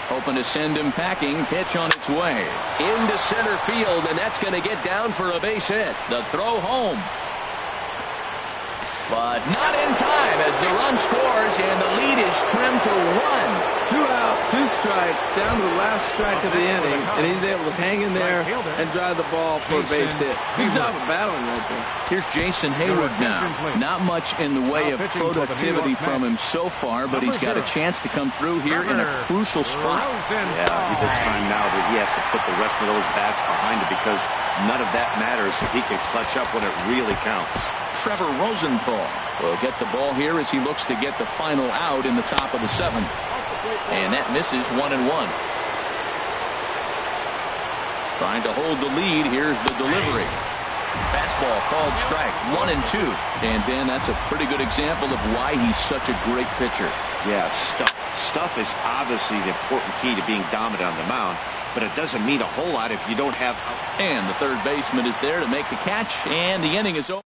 [SPEAKER 1] Hoping to send him packing. Pitch on its way into center field, and that's going to get down for a base hit. The throw home, but not in time as the run scores, and the lead is trimmed to 1.
[SPEAKER 2] 2 out, 2 strikes, down to the last strike of the inning, and he's able to hang in there and drive the ball for a base hit. Good job of battling right there.
[SPEAKER 1] Here's Jason Hayward now. Not much in the way of productivity from him so far, but he's got a chance to come through here in a crucial spot.
[SPEAKER 3] Yeah, it's time now that he has to put the rest of those bats behind it, because none of that matters if he can clutch up when it really counts.
[SPEAKER 1] Trevor Rosenthal will get the ball here as he looks to get the final out in the top of the 7th. And that misses. 1-1. Trying to hold the lead. Here's the delivery. Fastball called strike. 1-2. And Ben, that's a pretty good example of why he's such a great pitcher.
[SPEAKER 3] Yeah, stuff is obviously the important key to being dominant on the mound, but it doesn't mean a whole lot if you don't have.
[SPEAKER 1] And the third baseman is there to make the catch, and the inning is over.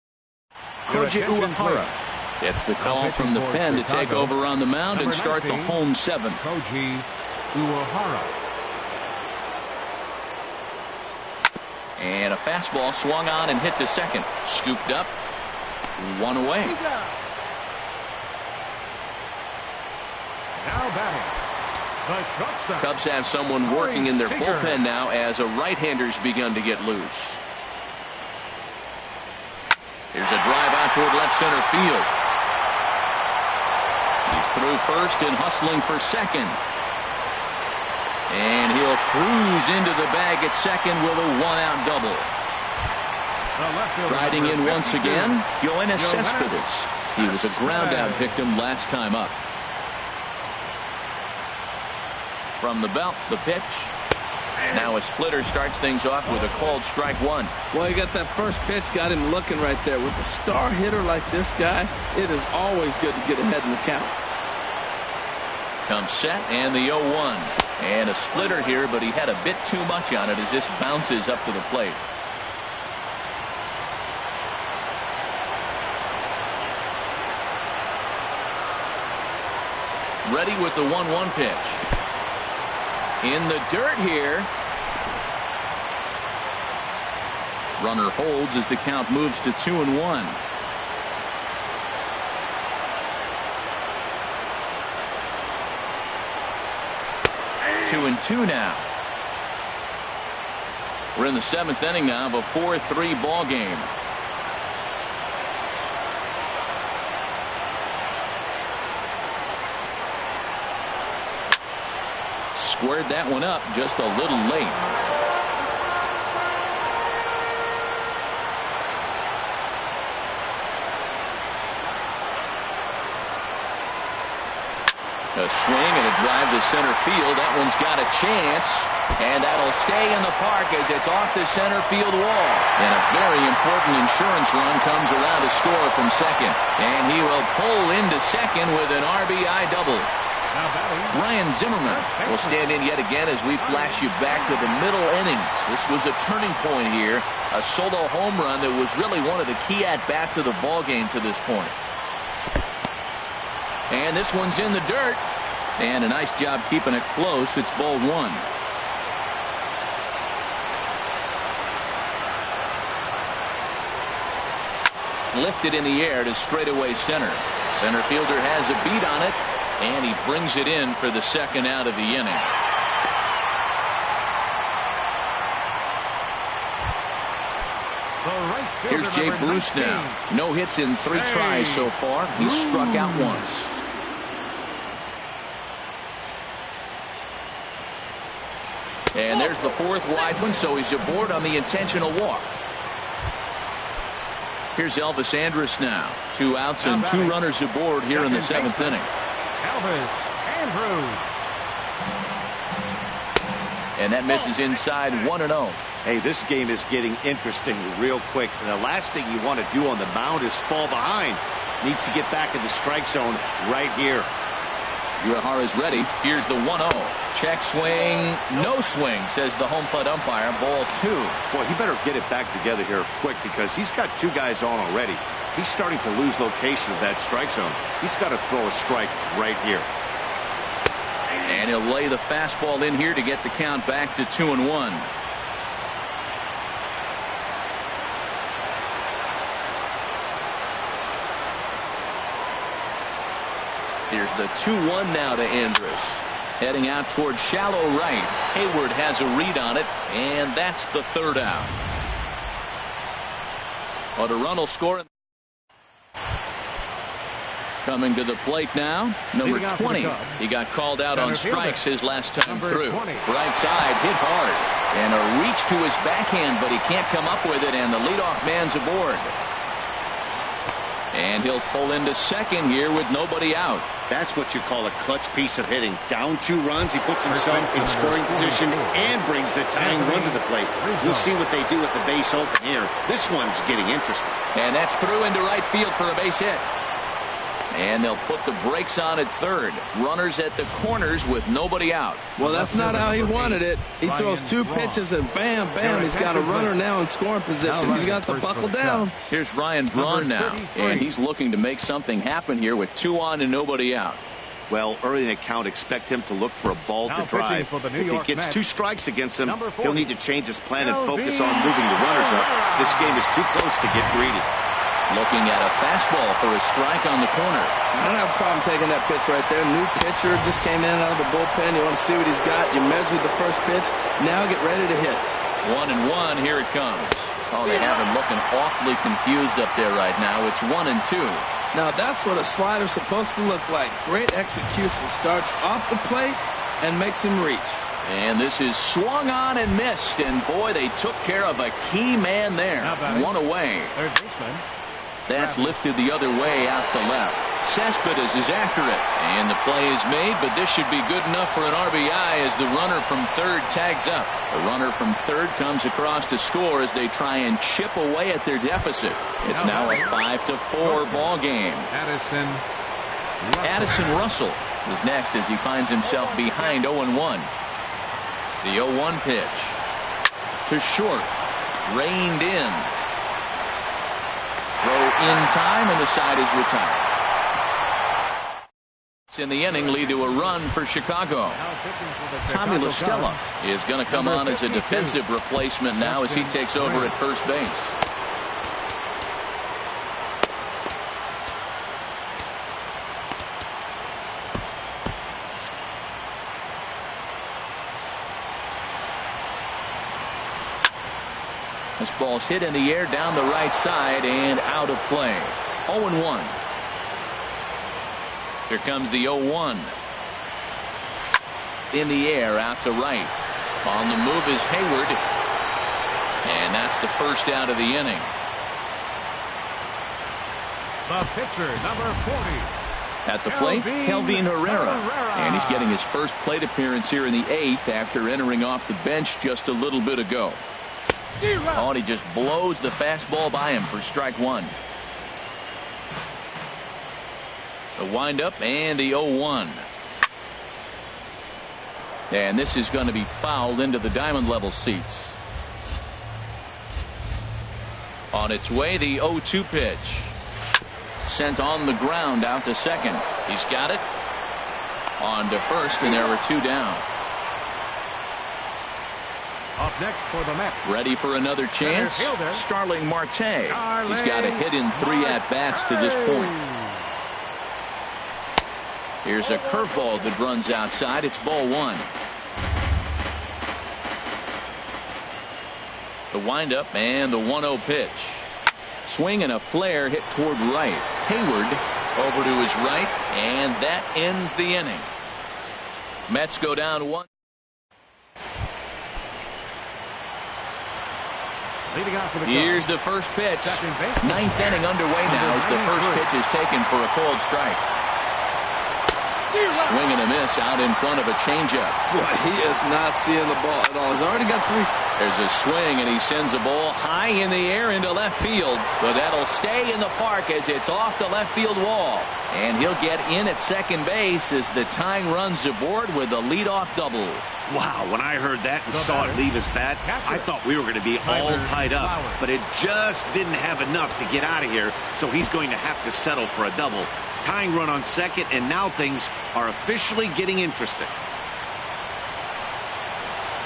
[SPEAKER 1] Koji Uehara gets the call from the pen to take over on the mound and start the home 7th.
[SPEAKER 4] Koji Uehara.
[SPEAKER 1] And a fastball swung on and hit to second. Scooped up. 1 away.
[SPEAKER 4] Now batting, the shortstop.
[SPEAKER 1] Cubs have someone working in their bullpen now as a right-hander's begun to get loose. Here's a drive out toward left center field. He's through first and hustling for second. And he'll cruise into the bag at second with a 1-out double. Striding in once again, Yoenis Cespedes. He was a ground-out victim last time up. From the belt, the pitch. Now a splitter starts things off with a called strike 1.
[SPEAKER 2] Well, you got that first pitch, got him looking right there. With a star hitter like this guy, it is always good to get ahead in the count.
[SPEAKER 1] Comes set and the 0-1. And a splitter here, but he had a bit too much on it as this bounces up to the plate. Ready with the 1-1 pitch. In the dirt here. Runner holds as the count moves to 2-1. 2-2 now. We're in the 7th inning now of a 4-3 ball game. Squared that one up just a little late. A swing and a drive to center field. That one's got a chance, and that'll stay in the park as it's off the center field wall. And a very important insurance run comes around to score from second. And he will pull into second with an RBI double. Ryan Zimmerman will stand in yet again as we flash you back to the middle innings. This was a turning point here. A solo home run that was really one of the key at-bats of the ball game to this point. And this one's in the dirt. And a nice job keeping it close. It's ball one. Lifted in the air to straightaway center. Center fielder has a beat on it. And he brings it in for the second out of the inning. Here's Jay Bruce now. No hits in 3 tries so far. He's struck out once. And there's the 4th wide one, so he's aboard on the intentional walk. Here's Elvis Andrus now. 2 outs and 2 runners aboard here in the 7th inning.
[SPEAKER 4] Elvis Andrus.
[SPEAKER 1] And that misses inside 1-0.
[SPEAKER 3] Hey, this game is getting interesting real quick. And the last thing you want to do on the mound is fall behind. Needs to get back in the strike zone right here.
[SPEAKER 1] Urahara's ready. Here's the 1-0. Check swing. No swing, says the home plate umpire. Ball 2.
[SPEAKER 3] Boy, he better get it back together here quick because he's got 2 guys on already. He's starting to lose location of that strike zone. He's got to throw a strike right here.
[SPEAKER 1] And he'll lay the fastball in here to get the count back to 2-1. Here's the 2-1 now to Andrus. Heading out towards shallow right. Hayward has a read on it, and that's the 3rd out. Well, the run will score. Coming to the plate now, number 20. He got called out on strikes his last time through. Right side, hit hard. And a reach to his backhand, but he can't come up with it, and the leadoff man's aboard. And he'll pull into second here with nobody out.
[SPEAKER 3] That's what you call a clutch piece of hitting. Down 2 runs, he puts himself in scoring position and brings the tying run to the plate. We'll see what they do with the base open here. This one's getting interesting.
[SPEAKER 1] And that's through into right field for a base hit. And they'll put the brakes on at third. Runners at the corners with nobody out.
[SPEAKER 2] Well, that's not how he wanted it. He throws 2 pitches and bam, bam, he's got a runner now in scoring position. He's got to buckle down.
[SPEAKER 1] Here's Ryan Braun now, and he's looking to make something happen here with 2 on and nobody out.
[SPEAKER 3] Well, early in the count, expect him to look for a ball to drive. If he gets 2 strikes against him, he'll need to change his plan and focus on moving the runners up. This game is too close to get greedy.
[SPEAKER 1] Looking at a fastball for a strike on the corner.
[SPEAKER 2] I don't have a problem taking that pitch right there. New pitcher just came in out of the bullpen. You want to see what he's got. You measure the first pitch. Now get ready to hit.
[SPEAKER 1] 1-1. Here it comes. Oh, they have him looking awfully confused up there right now. It's 1-2.
[SPEAKER 2] Now that's what a slider's supposed to look like. Great execution. Starts off the plate and makes him reach.
[SPEAKER 1] And this is swung on and missed. And boy, they took care of a key man there. 1 away.
[SPEAKER 4] Third baseman.
[SPEAKER 1] That's lifted the other way out to left. Cespedes is after it. And the play is made, but this should be good enough for an RBI as the runner from third tags up. The runner from third comes across to score as they try and chip away at their deficit. It's now a 5-4 ball game. Addison Russell is next as he finds himself behind 0-1. The 0-1 pitch to short. Reined in. Throw in time, and the side is retired. in the inning lead to a run for Chicago. Tommy LaStella is going to come on as a defensive replacement now as he takes over at first base. This ball's hit in the air down the right side and out of play. 0-1. Here comes the 0-1. In the air out to right. On the move is Hayward. And that's the first out of the inning.
[SPEAKER 4] The pitcher, number 40.
[SPEAKER 1] At the plate, Kelvin Herrera. And he's getting his first plate appearance here in the 8th after entering off the bench just a little bit ago. Oh, and he just blows the fastball by him for strike one. The windup and the 0-1. And this is going to be fouled into the diamond level seats. On its way, the 0-2 pitch. Sent on the ground out to second. He's got it. On to first, and there were two down.
[SPEAKER 4] Up next for the Mets.
[SPEAKER 1] Ready for another chance? Starling Marte. He's got a hit in 3 at-bats to this point. Here's a curveball that runs outside. It's ball one. The windup and the 1-0 pitch. Swing and a flare hit toward right. Hayward over to his right, and that ends the inning. Mets go down 1. Here's the first pitch. 9th inning underway now as the first pitch is taken for a cold strike. Swing and a miss out in front of a changeup.
[SPEAKER 2] Boy, he is not seeing the ball at all. He's already got 3.
[SPEAKER 1] There's a swing, and he sends a ball high in the air into left field. But that'll stay in the park as it's off the left field wall. And he'll get in at second base as the tying runs aboard with a leadoff double.
[SPEAKER 3] Wow, when I heard that and saw it leave his bat, I thought we were going to be all tied up. But it just didn't have enough to get out of here, so he's going to have to settle for a double. Tying run on second, and now things are officially getting interesting.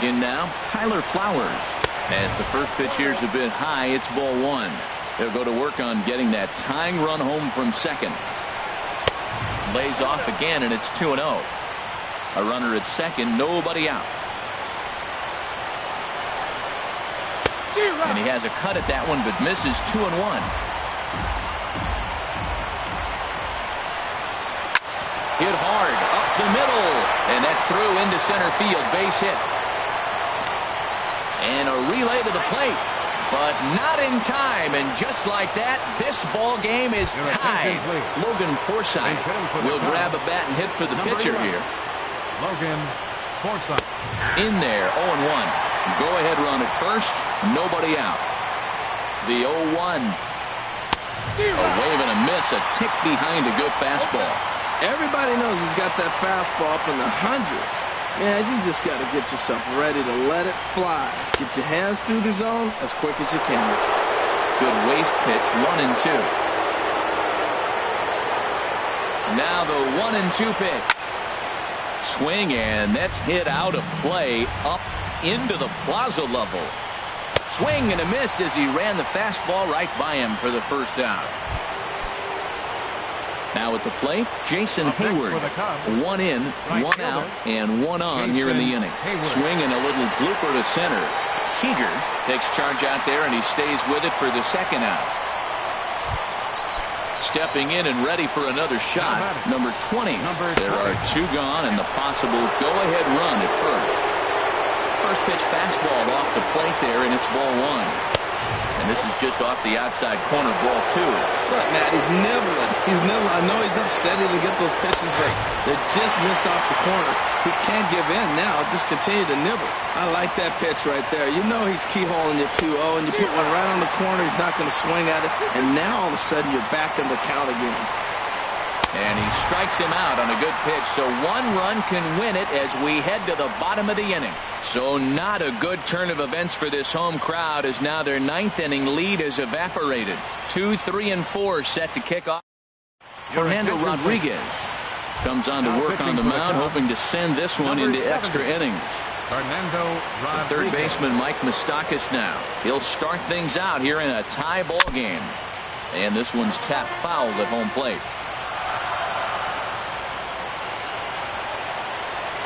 [SPEAKER 1] In now, Tyler Flowers. As the first pitch here's a bit high, it's ball one. They'll go to work on getting that tying run home from second. Lays off again, and it's 2-0. A runner at second, nobody out. And he has a cut at that one, but misses 2-1. Hit hard up the middle, and that's through into center field. Base hit. And a relay to the plate, but not in time. And just like that, this ball game is tied. Logan Forsythe will grab a bat and hit for the pitcher here.
[SPEAKER 4] Logan Forsythe.
[SPEAKER 1] In there, 0-1. Go-ahead run at first, nobody out. The 0-1. A wave and a miss, a tick behind a good fastball.
[SPEAKER 2] Everybody knows he's got that fastball up in the hundreds. Man, you just got to get yourself ready to let it fly. Get your hands through the zone as quick as you can.
[SPEAKER 1] Good waist pitch, 1-2. Now the 1-2 pitch. Swing, and that's hit out of play up into the plaza level. Swing and a miss as he ran the fastball right by him for the first down. Now at the plate, Jason Hayward. 1 in, 1 out, and 1 on here in the inning. Swing and a little blooper to center. Seager takes charge out there, and he stays with it for the second out. Stepping in and ready for another shot, number 20. There are 2 gone and the possible go-ahead run at first. First pitch fastball off the plate there, and it's ball 1. And this is just off the outside corner, ball 2.
[SPEAKER 2] Look, Matt, he's nibbling. I know he's upset he didn't get those pitches, but they just miss off the corner. He can't give in now. Just continue to nibble. I like that pitch right there. You know he's keyholing your 2-0, and you put one right on the corner. He's not going to swing at it. And now all of a sudden you're back in the count again.
[SPEAKER 1] And he strikes him out on a good pitch. So 1 run can win it as we head to the bottom of the inning. So not a good turn of events for this home crowd as now their 9th inning lead is evaporated. 2, 3, and 4 set to kick off. Fernando Rodriguez Comes on to work on the mound, hoping to send this one into extra innings. The third baseman, Mike Moustakas now. He'll start things out here in a tie ball game. And this one's tapped foul at home plate.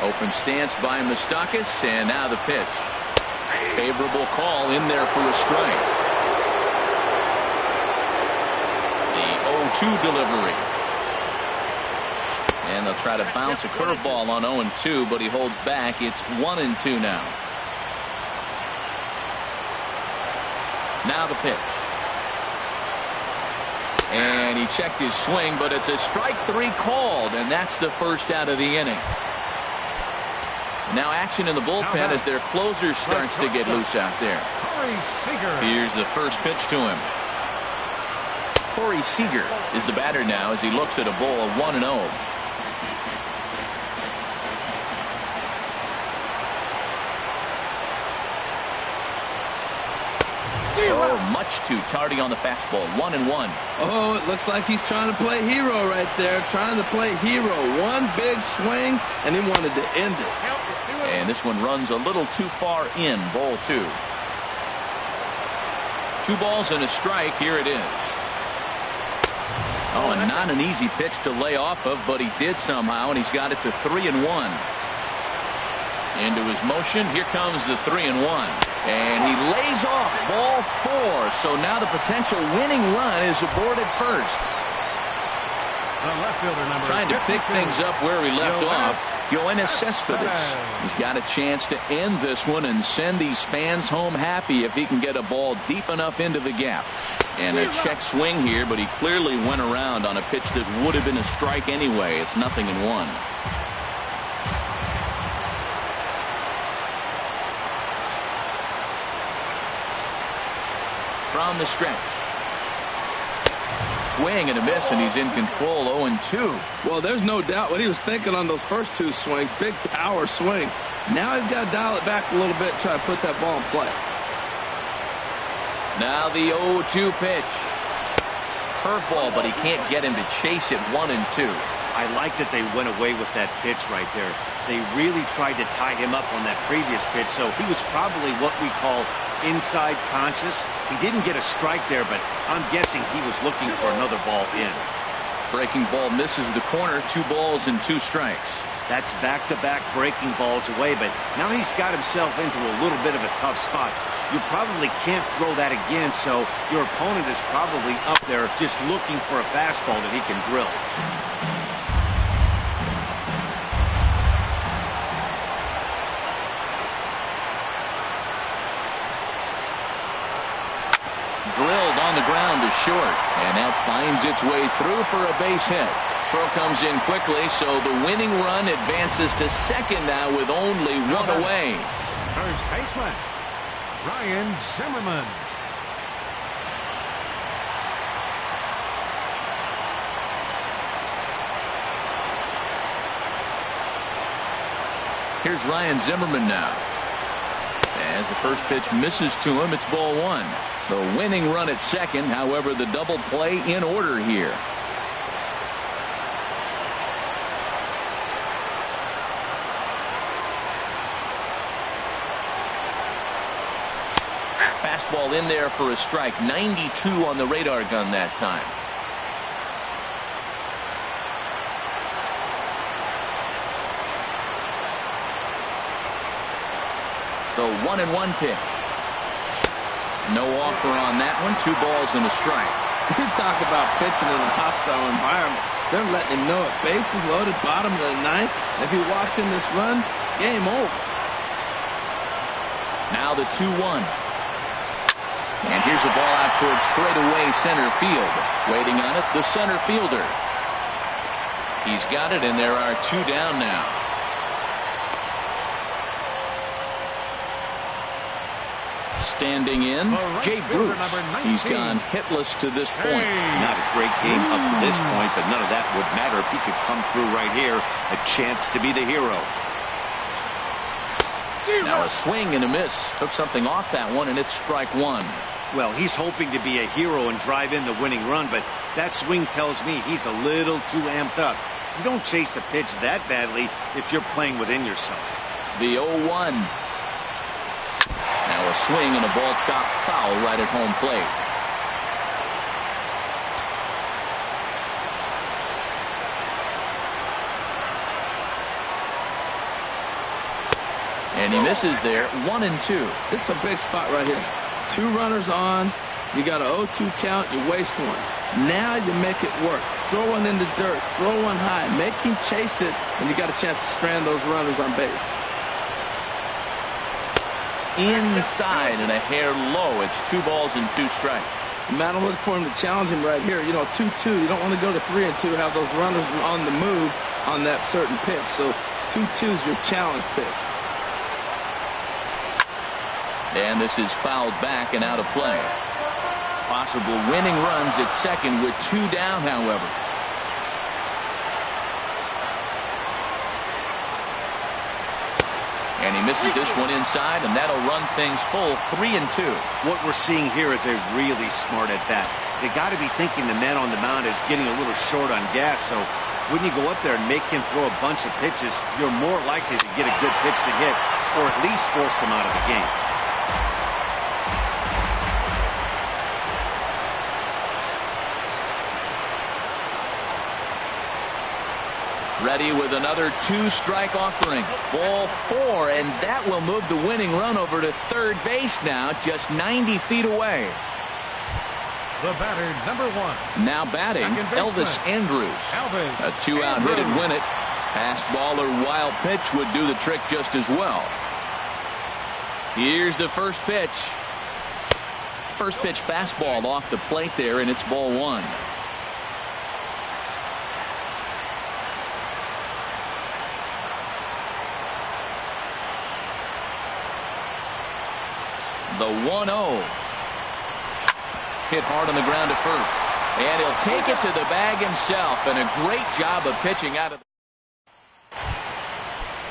[SPEAKER 1] Open stance by Moustakas, and now the pitch. Favorable call in there for a strike. The 0-2 delivery. And they'll try to bounce a curveball on 0-2, but he holds back. It's 1-2 now. Now the pitch. And he checked his swing, but it's a strike 3 called, and that's the first out of the inning. Now action in the bullpen as their closer starts to get loose out there. Here's the first pitch to him. Corey Seager is the batter now as he looks at a ball of 1-0. Oh, much too tardy on the fastball. 1-1.
[SPEAKER 2] Oh, it looks like he's trying to play hero right there. Trying to play hero. One big swing, and he wanted to end it.
[SPEAKER 1] And this one runs a little too far in. Ball 2. 2 balls and a strike. Here it is. Oh, and not an easy pitch to lay off of, but he did somehow, and he's got it to 3-1. Into his motion. Here comes the 3-1. And he lays off ball 4. So now the potential winning run is aboard at first. Trying to pick things up where he left off. Yoenis Cespedes. He's got a chance to end this one and send these fans home happy if he can get a ball deep enough into the gap. And a check swing here, but he clearly went around on a pitch that would have been a strike anyway. It's 0-1. From the stretch. Swing and a miss, and he's in control. 0-2.
[SPEAKER 2] Well, there's no doubt what he was thinking on those first 2 swings. Big power swings. Now he's got to dial it back a little bit, try to put that ball in play.
[SPEAKER 1] Now the 0-2 pitch. Curveball, but he can't get him to chase it. 1-2.
[SPEAKER 3] I like that they went away with that pitch right there. They really tried to tie him up on that previous pitch, so he was probably what we call inside conscious. He didn't get a strike there, but I'm guessing he was looking for another ball in.
[SPEAKER 1] Breaking ball misses the corner. 2 balls and 2 strikes.
[SPEAKER 3] That's back-to-back breaking balls away, but now he's got himself into a little bit of a tough spot. You probably can't throw that again, so your opponent is probably up there just looking for a fastball that he can drill.
[SPEAKER 1] Drilled on the ground to short, and that finds its way through for a base hit. Throw comes in quickly, so the winning run advances to second now with only 1 away.
[SPEAKER 4] First baseman, Ryan Zimmerman.
[SPEAKER 1] Here's Ryan Zimmerman now. As the first pitch misses to him, it's ball 1. The winning run at second, however, the double play in order here. Fastball in there for a strike. 92 on the radar gun that time. The 1-1 pitch. No offer on that one. 2 balls and a strike.
[SPEAKER 2] You talk about pitching in a hostile environment. They're letting him know it. Bases loaded, bottom of the 9th. If he walks in this run, game over.
[SPEAKER 1] Now the 2-1. And here's a ball out towards straightaway center field. Waiting on it, the center fielder. He's got it, and there are 2 down now. Standing in, Jay Bruce. He's gone hitless to this point.
[SPEAKER 3] Not a great game up to this point, but none of that would matter if he could come through right here. A chance to be the hero.
[SPEAKER 1] Now a swing and a miss. Took something off that one, and it's strike 1.
[SPEAKER 3] Well, he's hoping to be a hero and drive in the winning run, but that swing tells me he's a little too amped up. You don't chase a pitch that badly if you're playing within yourself.
[SPEAKER 1] The 0-1. Now a swing and a ball chopped foul right at home plate. And he misses there. 1-2.
[SPEAKER 2] This is a big spot right here. 2 runners on. You got an 0-2 count. You waste one. Now you make it work. Throw one in the dirt. Throw one high. Make him chase it, and you got a chance to strand those runners on base.
[SPEAKER 1] Inside and a hair low. It's 2 balls and 2 strikes.
[SPEAKER 2] Matt, I'm looking for him to challenge him right here. You know, 2-2. You don't want to go to 3-2, have those runners on the move on that certain pitch. So 2-2 is your challenge pitch.
[SPEAKER 1] And this is fouled back and out of play. Possible winning runs at second with 2 down, however. And he misses this one inside, and that'll run things full 3-2.
[SPEAKER 3] What we're seeing here is a really smart at bat. They got to be thinking the man on the mound is getting a little short on gas, so when you go up there and make him throw a bunch of pitches, you're more likely to get a good pitch to hit, or at least force him out of the game.
[SPEAKER 1] Ready with another 2-strike offering. Ball 4, and that will move the winning run over to third base now, just 90 feet away.
[SPEAKER 4] The batter, number 1.
[SPEAKER 1] Now batting, Elvis Andrus. A 2-out hit and win it. Fastball or wild pitch would do the trick just as well. Here's the first pitch. First pitch fastball off the plate there, and it's ball 1. The 1-0. Hit hard on the ground at first. And he'll take it to the bag himself. And a great job of pitching out of.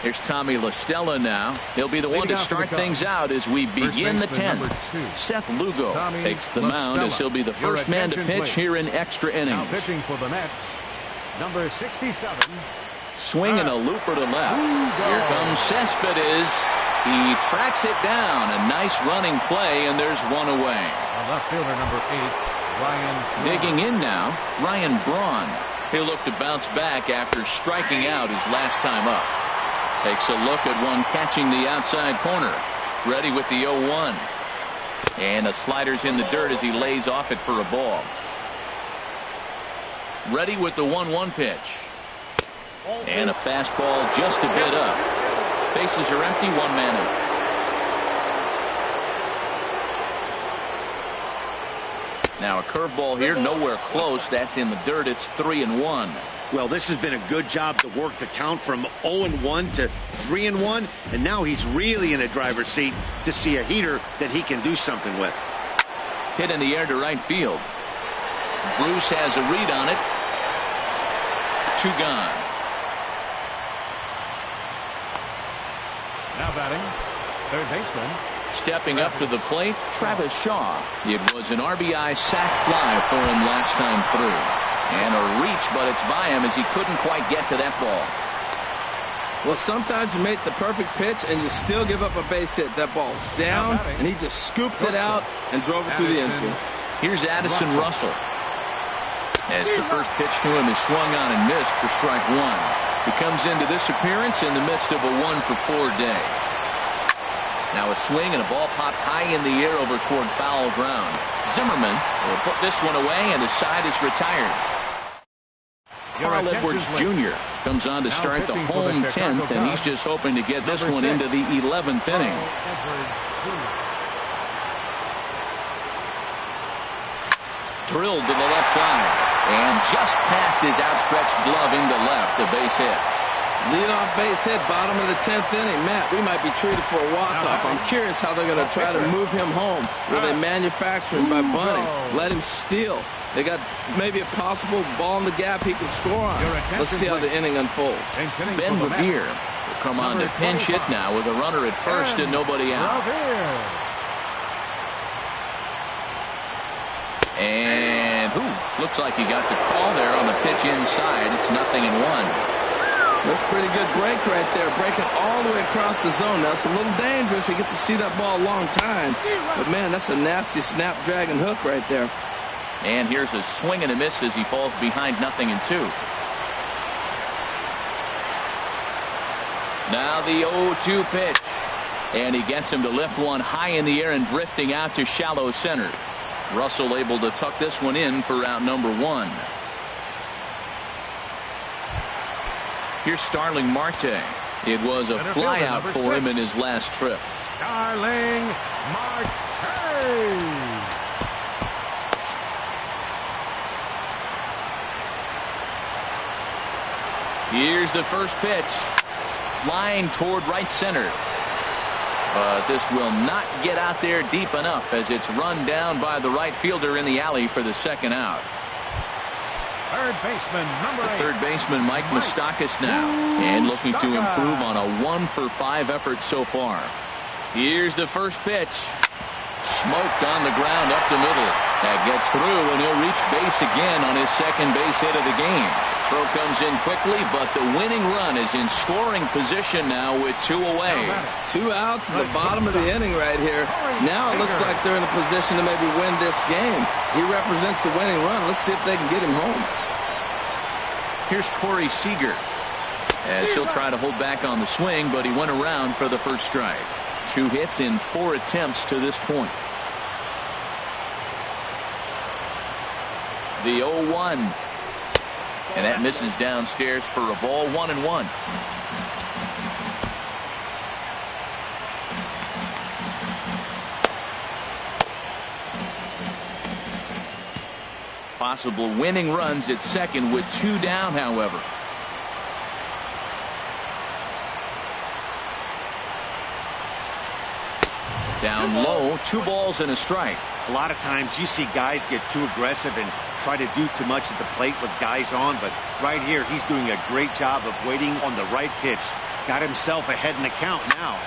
[SPEAKER 1] Here's Tommy La Stella now. He'll be the one to start things out as we begin the 10th. Seth Lugo takes the mound as he'll be the first man to pitch here in extra innings.
[SPEAKER 4] Now pitching for the Mets, number 67.
[SPEAKER 1] Swing and a looper to left. Here comes Cespedes. He tracks it down. A nice running play, and there's one away.
[SPEAKER 4] Left fielder number 8, Ryan.
[SPEAKER 1] Digging in now, Ryan Braun. He'll look to bounce back after striking out his last time up. Takes a look at one catching the outside corner. Ready with the 0-1. And a slider's in the dirt as he lays off it for a ball. Ready with the 1-1 pitch. And a fastball just a bit up. Bases are empty, 1 man out. Now a curveball here, nowhere close. That's in the dirt. It's 3-1.
[SPEAKER 3] Well, this has been a good job to work the count from 0-1 to 3-1, and now he's really in a driver's seat to see a heater that he can do something with.
[SPEAKER 1] Hit in the air to right field. Bruce has a read on it. 2 gone.
[SPEAKER 4] Now batting, third baseman.
[SPEAKER 1] Stepping up to the plate, Travis Shaw. It was an RBI sac fly for him last time through. And a reach, but it's by him as he couldn't quite get to that ball.
[SPEAKER 2] Well, sometimes you make the perfect pitch and you still give up a base hit. That ball's down, and he just scooped it out and drove it through the infield.
[SPEAKER 1] Here's Addison Russell. As the first pitch to him is swung on and missed for strike 1. He comes into this appearance in the midst of a 1-for-4 day. Now a swing and a ball popped high in the air over toward foul ground. Zimmerman will put this one away, and the side is retired. Carl Edwards Jr. comes on to start the home 10th, and he's just hoping to get this one into the 11th inning. Drilled to the left side, and just past his outstretched glove into left, a base hit.
[SPEAKER 2] Leadoff base hit, bottom of the 10th inning. Matt, we might be treated for a walk-off. I'm curious how they're going to try to move him home. Will they manufacture him by bunting? Let him steal. They got maybe a possible ball in the gap he can score on. Let's see how the inning unfolds.
[SPEAKER 1] Ben Revere will come on to pinch hit now with a runner at first and nobody out. And Looks like he got the call there on the pitch inside. It's 0-1.
[SPEAKER 2] That's pretty good break right there, breaking all the way across the zone. Now, it's a little dangerous. He gets to see that ball a long time. But, man, that's a nasty snapdragon hook right there.
[SPEAKER 1] And here's a swing and a miss as he falls behind 0-2. Now the 0-2 pitch. And he gets him to lift one high in the air and drifting out to shallow center. Russell able to tuck this one in for out number 1. Here's Starling Marte. It was a flyout for him in his last trip.
[SPEAKER 4] Starling Marte.
[SPEAKER 1] Here's the first pitch. Line toward right center. But this will not get out there deep enough as it's run down by the right fielder in the alley for the second out.
[SPEAKER 4] Third baseman, number 8.
[SPEAKER 1] Third baseman Mike Moustakas now, and looking to improve on a 1-for-5 effort so far. Here's the first pitch. Smoked on the ground up the middle. That gets through, and he'll reach base again on his second base hit of the game. Throw comes in quickly, but the winning run is in scoring position now with 2 away.
[SPEAKER 2] 2 outs at the bottom of the inning right here. Now it looks like they're in a position to maybe win this game. He represents the winning run. Let's see if they can get him home.
[SPEAKER 1] Here's Corey Seager as he'll try to hold back on the swing, but he went around for the first strike. 2 hits in 4 attempts to this point. The 0-1. And that misses downstairs for a ball. 1-1. Possible winning runs at second with 2 down, however. Down low, 2 balls and a strike.
[SPEAKER 3] A lot of times you see guys get too aggressive and try to do too much at the plate with guys on, but right here he's doing a great job of waiting on the right pitch. Got himself ahead in the count now.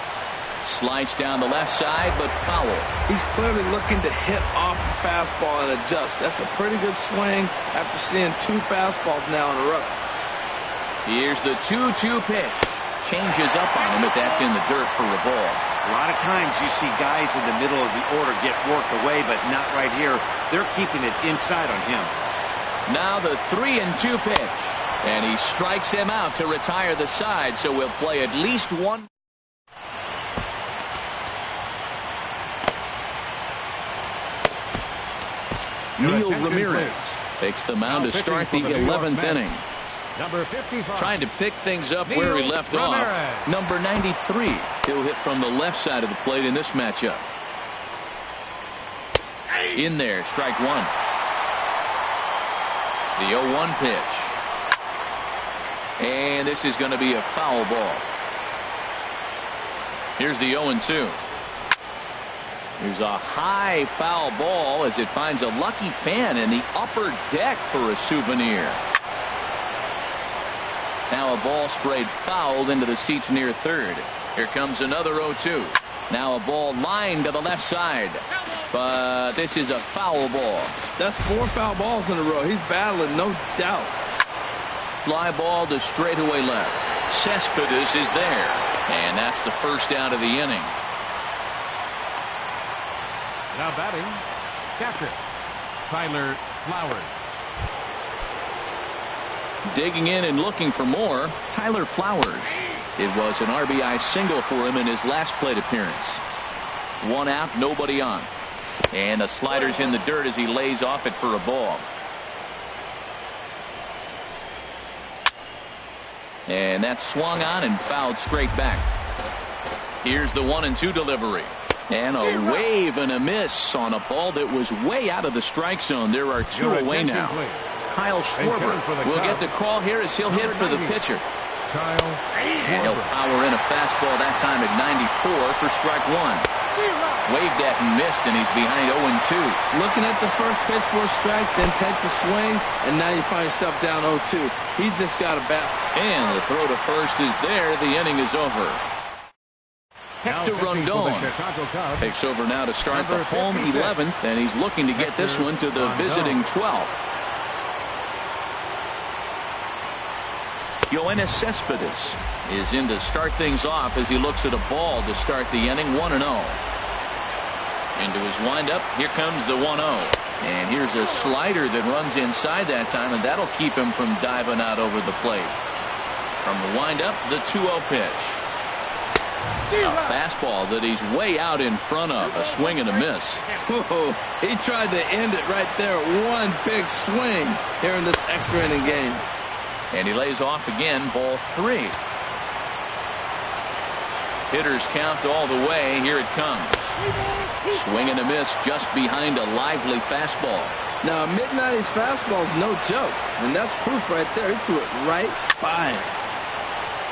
[SPEAKER 1] Slice down the left side, but foul.
[SPEAKER 2] He's clearly looking to hit off the fastball and adjust. That's a pretty good swing after seeing 2 fastballs now in a row.
[SPEAKER 1] Here's the 2-2 pitch. Changes up on him, but that's in the dirt for a ball.
[SPEAKER 3] A lot of times you see guys in the middle of the order get worked away, but not right here. They're keeping it inside on him.
[SPEAKER 1] Now the 3-2 pitch. And he strikes him out to retire the side, so we'll play at least 1. Neil Ramirez takes the mound to start the 11th inning.
[SPEAKER 4] Number 55.
[SPEAKER 1] Trying to pick things up where he left off. Number 93. He'll hit from the left side of the plate in this matchup. In there, strike 1. The 0-1 pitch. And this is going to be a foul ball. Here's the 0-2. Here's a high foul ball as it finds a lucky fan in the upper deck for a souvenir. Now a ball sprayed foul into the seats near third. Here comes another 0-2. Now a ball lined to the left side. But this is a foul ball.
[SPEAKER 2] That's 4 foul balls in a row. He's battling, no doubt.
[SPEAKER 1] Fly ball to straightaway left. Cespedes is there. And that's the first out of the inning.
[SPEAKER 4] Now batting, catcher, Tyler Flowers.
[SPEAKER 1] Digging in and looking for more, Tyler Flowers. It was an RBI single for him in his last plate appearance. 1 out, nobody on. And the slider's in the dirt as he lays off it for a ball. And that's swung on and fouled straight back. Here's the 1-2 delivery. And a wave and a miss on a ball that was way out of the strike zone. There are 2 away now. Kyle Schwarber will get the call here as he'll hit for the pitcher. And he'll power in a fastball that time at 94 for strike 1. Waved at and missed, and he's behind 0-2.
[SPEAKER 2] Looking at the first pitch for a strike, then takes a swing, and now you find yourself down 0-2. He's just got a bat.
[SPEAKER 1] And the throw to first is there. The inning is over. Hector Rondon takes over now to start the home 11th, and he's looking to get this one to the visiting 12th. Yoenis Cespedes is in to start things off as he looks at a ball to start the inning. 1-0. Into his windup. Here comes the 1-0. And here's a slider that runs inside that time, and that'll keep him from diving out over the plate. From the windup, the 2-0 pitch. A fastball that he's way out in front of. A swing and a miss.
[SPEAKER 2] Whoa, he tried to end it right there. One big swing here in this extra inning game.
[SPEAKER 1] And he lays off again, ball 3. Hitters count all the way. Here it comes. Swing and a miss just behind a lively fastball.
[SPEAKER 2] Now, a mid-90s fastball is no joke. And that's proof right there. He threw it right by him.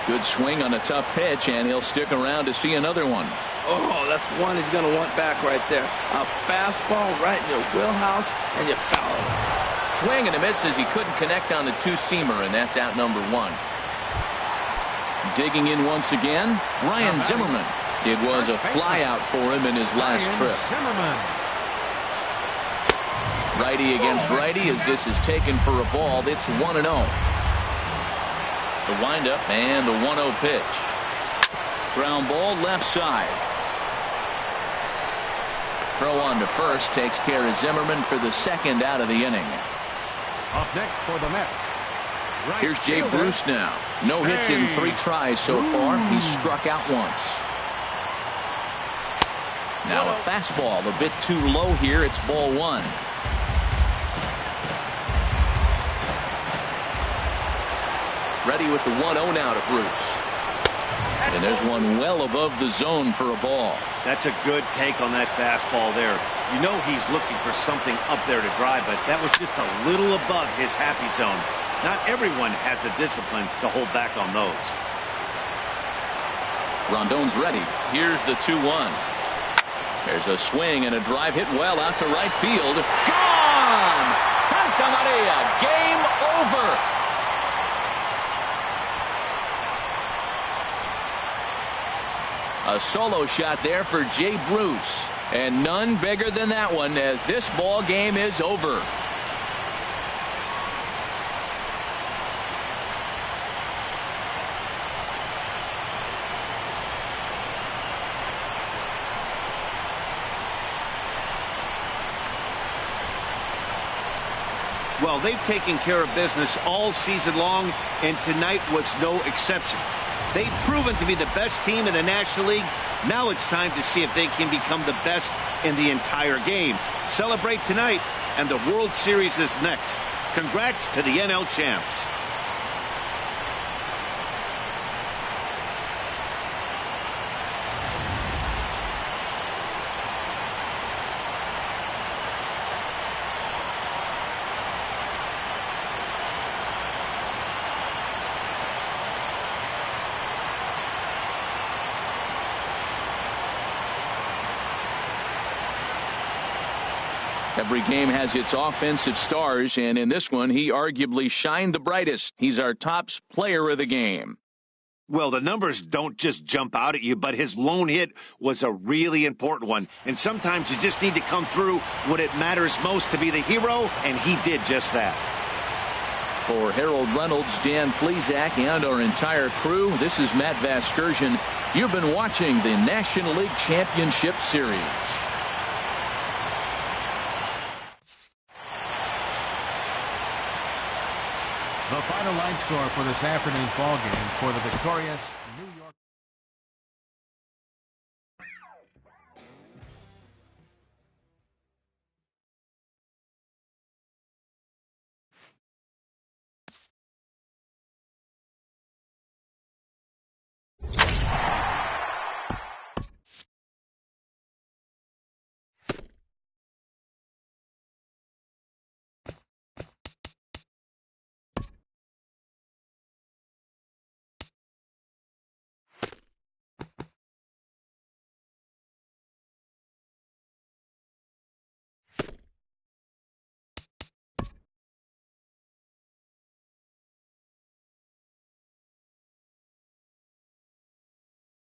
[SPEAKER 1] Good swing on a tough pitch, and he'll stick around to see another one.
[SPEAKER 2] Oh, that's one he's going to want back right there. A fastball right in your wheelhouse, and you foul it.
[SPEAKER 1] Swing and a miss as he couldn't connect on the two-seamer, and that's out number 1. Digging in once again, Ryan Zimmerman. It was a flyout for him in his last trip. Righty against righty as this is taken for a ball. It's 1-0. The windup and the 1-0 pitch. Ground ball left side. Throw on to first takes care of Zimmerman for the second out of the inning.
[SPEAKER 4] Up next for the Mets.
[SPEAKER 1] Here's Jay Bruce now. No hits in 3 tries so far. He's struck out once. Now a fastball a bit too low here. It's ball 1. Ready with the 1-0 now to Bruce. And there's one well above the zone for a ball.
[SPEAKER 3] That's a good take on that fastball there. You know he's looking for something up there to drive, but that was just a little above his happy zone. Not everyone has the discipline to hold back on those.
[SPEAKER 1] Rondon's ready. Here's the 2-1. There's a swing and a drive hit well out to right field. Gone! Santa Maria! Game over! A solo shot there for Jay Bruce. And none bigger than that one as this ball game is over.
[SPEAKER 3] Well, they've taken care of business all season long, and tonight was no exception. They've proven to be the best team in the National League. Now it's time to see if they can become the best in the entire game. Celebrate tonight, and the World Series is next. Congrats to the NL champs.
[SPEAKER 1] Every game has its offensive stars, and in this one, he arguably shined the brightest. He's our top player of the game.
[SPEAKER 3] Well, the numbers don't just jump out at you, but his lone hit was a really important one. And sometimes you just need to come through when it matters most to be the hero, and he did just that.
[SPEAKER 1] For Harold Reynolds, Dan Plesac, and our entire crew, this is Matt Vasgersian. You've been watching the National League Championship Series.
[SPEAKER 4] The final line score for this afternoon's ball game for the victorious New York